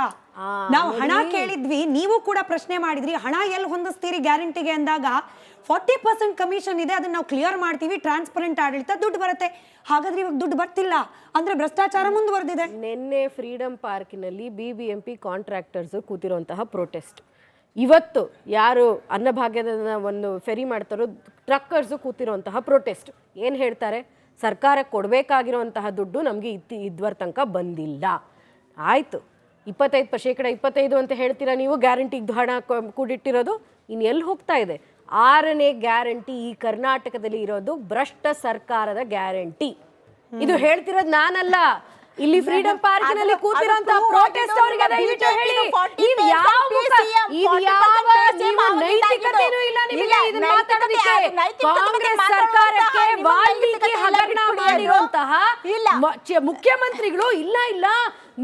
ನಾವು ಹಣ ಕೇಳಿದ್ವಿ, ನೀವು ಕೂಡ ಪ್ರಶ್ನೆ ಮಾಡಿದ್ರಿ, ಹಣ ಎಲ್ಲಿ ಹೊಂದಿಸ್ತೀರಿ ಗ್ಯಾರಂಟಿಗೆ ಅಂದಾಗ 40% ಕಮಿಷನ್ ಇದೆ, ಅದನ್ನ ನಾವು ಕ್ಲಿಯರ್ ಮಾಡ್ತೀವಿ, ಟ್ರಾನ್ಸ್ಪರೆಂಟ್ ಆಡಳಿತ, ದುಡ್ಡು ಬರುತ್ತೆ. ಹಾಗಾದ್ರೆ ಇವಾಗ ದುಡ್ಡು ಬರ್ತಿಲ್ಲ ಅಂದ್ರೆ ಭ್ರಷ್ಟಾಚಾರ ಮುಂದುವರೆದಿದೆ. ನಿನ್ನೆ ಫ್ರೀಡಂ ಪಾರ್ಕಿನಲ್ಲಿ BBMP ಕಾಂಟ್ರಾಕ್ಟರ್ಸ್ ಕೂತಿರುವಂತಹ ಪ್ರೊಟೆಸ್ಟ್, ಇವತ್ತು ಯಾರು ಅನ್ನಭಾಗ್ಯದ ಒಂದು ಫೆರಿ ಮಾಡ್ತಾರೋ ಟ್ರಕ್ಕರ್ಸು ಕೂತಿರುವಂತಹ ಪ್ರೊಟೆಸ್ಟ್. ಏನು ಹೇಳ್ತಾರೆ? ಸರ್ಕಾರಕ್ಕೆ ಕೊಡಬೇಕಾಗಿರುವಂತಹ ದುಡ್ಡು ನಮಗೆ ಇದುವರೆ ತನಕ ಬಂದಿಲ್ಲ. ಆಯಿತು, 25% ಅಂತ ಹೇಳ್ತೀರಾ ನೀವು, ಗ್ಯಾರಂಟಿಗೆ ಹಣ ಕೂಡಿಟ್ಟಿರೋದು ಇನ್ನು ಎಲ್ಲಿ ಹೋಗ್ತಾ ಇದೆ? 6ನೇ ಗ್ಯಾರಂಟಿ ಈ ಕರ್ನಾಟಕದಲ್ಲಿ ಇರೋದು ಭ್ರಷ್ಟ ಸರ್ಕಾರದ ಗ್ಯಾರಂಟಿ. ಇದು ಹೇಳ್ತಿರೋದು ನಾನಲ್ಲ, ಇಲ್ಲಿ ಫ್ರೀಡಂ ಪಾರ್ಕಿನಲ್ಲಿ ಕೂತಿರುವಂತ ಪ್ರೊಟೆಸ್ಟ್ ಅವರಿಗೆ ದಯವಿಟ್ಟು ಹೇಳಿ, ನೈತಿಕತೆನೂ ಇಲ್ಲ ನಿಮಗೆ ಇದನ್ನ ಮಾತಾಡೋದಕ್ಕೆ. ಕಾಂಗ್ರೆಸ್ ಸರ್ಕಾರಕ್ಕೆ ವಾಲ್ಮೀಕಿ ಹಗರಣ ಮಾಡಿರುವಂತಹ ಮುಖ್ಯಮಂತ್ರಿಗಳು ಇಲ್ಲ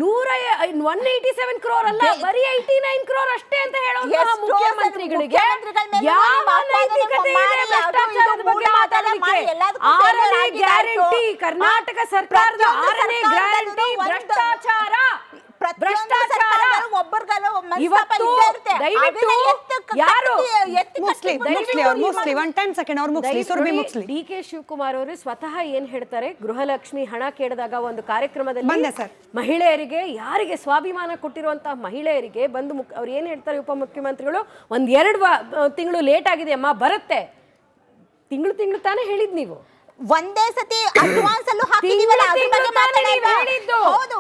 187 ಕ್ರೋರ್ ಅಲ್ಲ, ಬರೀ 89 ಕ್ರೋರ್ ಅಷ್ಟೇ ಅಂತ ಹೇಳುವಂತಹ ಮುಖ್ಯಮಂತ್ರಿಗಳಿಗೆ ಯಾವ ನೈತಿಕತೆ ಇದೆ ಭ್ರಷ್ಟಾಚಾರದ ಬಗ್ಗೆ ಮಾತಾಡೋದಕ್ಕೆ? 6ನೇ ಗ್ಯಾರಂಟಿ, ಕರ್ನಾಟಕ ಸರ್ಕಾರದ 6ನೇ ಗ್ಯಾರಂಟಿ ಭ್ರಷ್ಟಾಚಾರ. ಇವತ್ತು ದಯವಿಟ್ಟು ಯಾರು DK ಶಿವಕುಮಾರ್ ಅವರು ಸ್ವತಃ ಏನ್ ಹೇಳ್ತಾರೆ, ಗೃಹಲಕ್ಷ್ಮಿ ಹಣ ಕೇಳಿದಾಗ ಒಂದು ಕಾರ್ಯಕ್ರಮದಲ್ಲಿ ಮಹಿಳೆಯರಿಗೆ, ಯಾರಿಗೆ ಸ್ವಾಭಿಮಾನ ಕೊಟ್ಟಿರುವಂತಹ ಮಹಿಳೆಯರಿಗೆ ಬಂದು ಅವ್ರು ಏನ್ ಹೇಳ್ತಾರೆ, ಉಪಮುಖ್ಯಮಂತ್ರಿಗಳು 1-2 ತಿಂಗಳು ಲೇಟ್ ಆಗಿದೆ ಅಮ್ಮ, ಬರುತ್ತೆ. ತಿಂಗಳು ತಾನೇ ಹೇಳಿದ್ ನೀವು. ಒಂದೇ ಸತಿ ಅಡ್ವಾನ್ಸ್ ಅಲ್ಲೂ ಹಾಕಿದೀವಲ್ಲ, ಅದ್ರ ಬಗ್ಗೆ ಮಾತಾಡಿದ್ದು. ಹೌದು,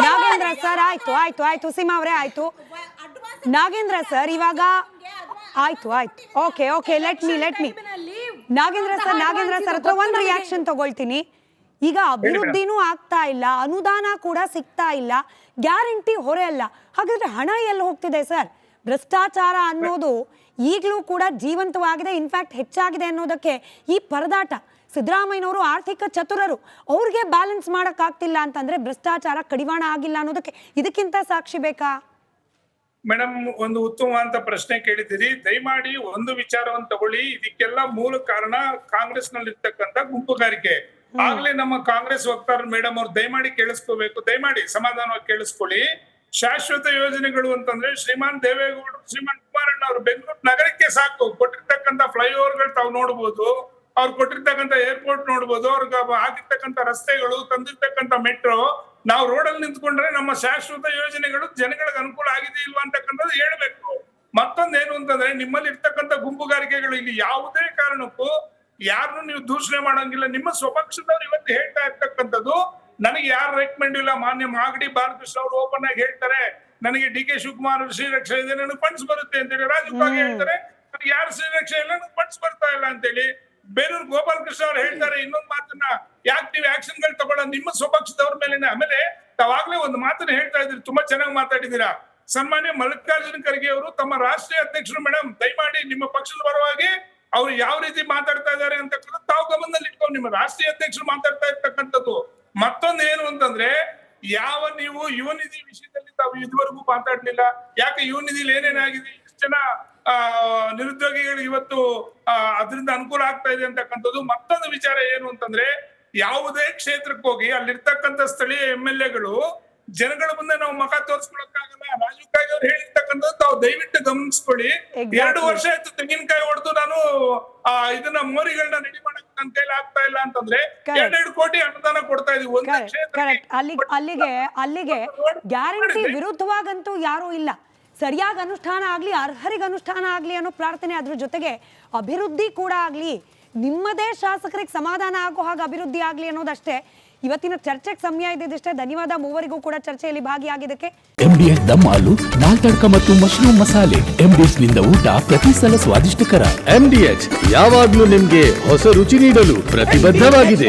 ನಾಗೇಂದ್ರ ಸರ್ ಆಯ್ತು ಸೀಮಾ ಅವರೇ ಆಯ್ತು. ನಾಗೇಂದ್ರ ಸರ್ ಇವಾಗ ಆಯ್ತು okay let me Nagendra sir ಹತ್ರ ಒಂದು ರಿಯಾಕ್ಷನ್ ತಗೊಳ್ತೀನಿ. ಈಗ ಅಭಿವೃದ್ಧಿನೂ ಆಗ್ತಾ ಇಲ್ಲ, ಅನುದಾನ ಕೂಡ ಸಿಗ್ತಾ ಇಲ್ಲ, ಗ್ಯಾರಂಟಿ ಹೊರೆ ಅಲ್ಲ, ಹಾಗಾದ್ರೆ ಹಣ ಎಲ್ಲಿ ಹೋಗ್ತಿದೆ ಸರ್? ಭ್ರಷ್ಟಾಚಾರ ಅನ್ನೋದು ಈಗಲೂ ಕೂಡ ಜೀವಂತವಾಗಿದೆ, ಇನ್ಫ್ಯಾಕ್ಟ್ ಹೆಚ್ಚಾಗಿದೆ ಅನ್ನೋದಕ್ಕೆ ಈ ಪರದಾಟ. ಸಿದ್ದರಾಮಯ್ಯನವರು ಆರ್ಥಿಕ ಚತುರರು, ಅವ್ರಿಗೆ ಬ್ಯಾಲೆನ್ಸ್ ಮಾಡೋಕ್ಕಾಗ್ತಿಲ್ಲ ಅಂತಂದ್ರೆ ಭ್ರಷ್ಟಾಚಾರ ಕಡಿವಾಣ ಆಗಿಲ್ಲ ಅನ್ನೋದಕ್ಕೆ ಇದಕ್ಕಿಂತ ಸಾಕ್ಷಿ ಬೇಕಾ? ಮೇಡಮ್, ಒಂದು ಉತ್ತಮವಾದ ಪ್ರಶ್ನೆ ಕೇಳಿದ್ದೀರಿ. ದಯಮಾಡಿ ಒಂದು ವಿಚಾರವನ್ನು ತಗೊಳ್ಳಿ. ಇದಕ್ಕೆಲ್ಲ ಮೂಲ ಕಾರಣ ಕಾಂಗ್ರೆಸ್ ನಲ್ಲಿ ಇರ್ತಕ್ಕಂಥ ಗುಂಪುಗಾರಿಕೆ. ಆಗ್ಲೇ ನಮ್ಮ ಕಾಂಗ್ರೆಸ್ ವಕ್ತಾರ ಮೇಡಮ್ ಅವ್ರು ದಯಮಾಡಿ ಕೇಳಿಸ್ಕೋಬೇಕು, ದಯಮಾಡಿ ಸಮಾಧಾನವಾಗಿ ಕೇಳಿಸ್ಕೊಳ್ಳಿ. ಶಾಶ್ವತ ಯೋಜನೆಗಳು ಅಂತಂದ್ರೆ ಶ್ರೀಮಾನ್ ದೇವೇಗೌಡರು, ಶ್ರೀಮಾನ್ ಕುಮಾರಣ್ಣ ಅವರು ಬೆಂಗಳೂರು ನಗರಕ್ಕೆ ಸಾಕು ಕೊಟ್ಟಿರ್ತಕ್ಕಂಥ ಫ್ಲೈಓವರ್ಗಳು ತಾವು ನೋಡ್ಬೋದು, ಅವ್ರು ಕೊಟ್ಟಿರ್ತಕ್ಕಂಥ ಏರ್ಪೋರ್ಟ್ ನೋಡ್ಬೋದು, ಅವ್ರಿಗೆ ಆಗಿರ್ತಕ್ಕಂಥ ರಸ್ತೆಗಳು, ತಂದಿರ್ತಕ್ಕಂಥ ಮೆಟ್ರೋ. ನಾವು ರೋಡಲ್ಲಿ ನಿಂತ್ಕೊಂಡ್ರೆ ನಮ್ಮ ಶಾಶ್ವತ ಯೋಜನೆಗಳು ಜನಗಳಿಗೆ ಅನುಕೂಲ ಆಗಿದೆ ಇಲ್ವಾ ಅಂತಕ್ಕಂಥದ್ದು ಹೇಳ್ಬೇಕು. ಮತ್ತೊಂದೇನು ಅಂತಂದ್ರೆ, ನಿಮ್ಮಲ್ಲಿ ಇರ್ತಕ್ಕಂಥ ಗುಂಪುಗಾರಿಕೆಗಳು ಇಲ್ಲಿ ಯಾವುದೇ ಕಾರಣಕ್ಕೂ ಯಾರನ್ನು ನೀವು ದೂಷಣೆ ಮಾಡಂಗಿಲ್ಲ. ನಿಮ್ಮ ಸ್ವಪಕ್ಷದವ್ರು ಇವತ್ತು ಹೇಳ್ತಾ ಇರ್ತಕ್ಕಂಥದ್ದು, ನನಗೆ ಯಾರು ರೆಕಮೆಂಡ್ ಇಲ್ಲ. ಮಾನ್ಯ ಮಾಗಡಿ ಬಾಲಕೃಷ್ಣ ಅವರು ಓಪನ್ ಆಗಿ ಹೇಳ್ತಾರೆ, ನನಗೆ DK ಶಿವಕುಮಾರ್ ಶ್ರೀರಕ್ಷೆ ಇದೆ, ನನಗೆ ಫಂಡ್ಸ್ ಬರುತ್ತೆ ಅಂತೇಳಿ. ರಾಜುಕಾಗಿ ಹೇಳ್ತಾರೆ, ನನಗೆ ಯಾರು ಶ್ರೀರಕ್ಷೆ ಇಲ್ಲ, ನನಗೆ ಫಂಡ್ಸ್ ಬರ್ತಾ ಇಲ್ಲ ಅಂತೇಳಿ. ಬೇರೂರು ಗೋಪಾಲ್ ಕೃಷ್ಣ ಅವ್ರು ಹೇಳ್ತಾರೆ ಇನ್ನೊಂದು ಮಾತನ್ನ, ಯಾಕೆ ನೀವು ಆಕ್ಷನ್ ಗಳು ತಗೊಳ್ಳೋದು ನಿಮ್ಮ ಸ್ವಪಕ್ಷದವ್ರ ಮೇಲೆ. ಆಮೇಲೆ ತಾವಾಗ್ಲೇ ಒಂದು ಮಾತನ್ನ ಹೇಳ್ತಾ ಇದ್ರಿ, ತುಂಬಾ ಚೆನ್ನಾಗಿ ಮಾತಾಡಿದೀರಾ. ಸನ್ಮಾನ್ಯ ಮಲ್ಲಿಕಾರ್ಜುನ ಖರ್ಗೆ ಅವರು ತಮ್ಮ ರಾಷ್ಟ್ರೀಯ ಅಧ್ಯಕ್ಷರು. ಮೇಡಮ್, ದಯಮಾಡಿ ನಿಮ್ಮ ಪಕ್ಷದ ಪರವಾಗಿ ಅವ್ರು ಯಾವ ರೀತಿ ಮಾತಾಡ್ತಾ ಇದ್ದಾರೆ ಅಂತಕ್ಕಂಥ ತಾವು ಗಮನದಲ್ಲಿ ಇಟ್ಕೊಂಡು, ನಿಮ್ಮ ರಾಷ್ಟ್ರೀಯ ಅಧ್ಯಕ್ಷರು ಮಾತಾಡ್ತಾ ಇರ್ತಕ್ಕಂಥದ್ದು. ಮತ್ತೊಂದು ಏನು ಅಂತಂದ್ರೆ, ಯಾವ ನೀವು ಯುವ ನಿಧಿ ವಿಷಯದಲ್ಲಿ ತಾವು ಇದುವರೆಗೂ ಮಾತಾಡ್ಲಿಲ್ಲ. ಯಾಕೆ ಯುವ ನಿಧಿಲಿ ಏನೇನಾಗಿದೆ, ಎಷ್ಟು ಜನ ನಿರುದ್ಯೋಗಿಗಳಿಗೆ ಇವತ್ತು ಅದರಿಂದ ಅನುಕೂಲ ಆಗ್ತಾ ಇದೆ ಅಂತಕ್ಕಂಥದ್ದು. ಮತ್ತೊಂದು ವಿಚಾರ ಏನು ಅಂತಂದ್ರೆ, ಯಾವುದೇ ಕ್ಷೇತ್ರಕ್ಕೆ ಹೋಗಿ ಅಲ್ಲಿರ್ತಕ್ಕಂಥ ಸ್ಥಳೀಯ MLAಗಳು ಜನಗಳ ಮುಂದೆ ನಾವು ಮುಖ ತೋರಿಸ್ಕೊಳಕ್ಕಾಗಲ್ಲ. ರಾಜೀವ್ ಕಾಗೆ ಅವ್ರು ಹೇಳಿರ್ತಕ್ಕಂಥದ್ದು ತಾವು ದಯವಿಟ್ಟು ಗಮನಿಸ್ಕೊಳ್ಳಿ. 2 ವರ್ಷ ಆಯ್ತು ತೆಂಗಿನಕಾಯಿ ಹೊಡೆದು ನಾನು ಇದನ್ನ ಮೋರಿಗಳನ್ನ ರೆಡಿ ಮಾಡಕ್ ನನ್ನ ಕೈಲಿ ಆಗ್ತಾ ಇಲ್ಲ ಅಂತಂದ್ರೆ 2 ಕೋಟಿ ಅನುದಾನ ಕೊಡ್ತಾ ಇದೀವಿ ಒಂದೇ ಕರೆಕ್ಟ್. ಅಲ್ಲಿಗೆ ಗ್ಯಾರಂಟಿ ವಿರುದ್ಧವಾಗಂತೂ ಯಾರೂ ಇಲ್ಲ. ಸರಿಯಾಗಿ ಅನುಷ್ಠಾನ ಆಗ್ಲಿ, ಅರ್ಹರಿಗೆ ಅನುಷ್ಠಾನ ಆಗ್ಲಿ ಅನ್ನೋ ಪ್ರಾರ್ಥನೆ, ಅದ್ರ ಜೊತೆಗೆ ಅಭಿವೃದ್ಧಿ ಕೂಡ ಆಗ್ಲಿ, ನಿಮ್ಮದೇ ಶಾಸಕರಿಗೆ ಸಮಾಧಾನ ಆಗೋ ಹಾಗೆ ಅಭಿವೃದ್ಧಿ ಆಗ್ಲಿ ಅನ್ನೋದಷ್ಟೇ ಇವತ್ತಿನ ಚರ್ಚೆಗೆ ಸಮಯ ಇದ್ದಿದ್ದಷ್ಟೇ. ಧನ್ಯವಾದ ಮೂವರಿಗೂ ಕೂಡ ಚರ್ಚೆಯಲ್ಲಿ ಭಾಗಿಯಾಗಿದ್ದಕ್ಕೆ. MDH ದಮ್ ಹಾಲು, ನಾಲ್ ತಡ್ಕ ಮತ್ತು ಮಶ್ರೂಮ್ ಮಸಾಲೆ. MDH ನಿಂದ ಊಟ ಪ್ರತಿ ಸಲ ಸ್ವಾದಿಷ್ಟಕರ. MDH ಯಾವಾಗ್ಲೂ ನಿಮ್ಗೆ ಹೊಸ ರುಚಿ ನೀಡಲು ಪ್ರತಿಬದ್ಧವಾಗಿದೆ.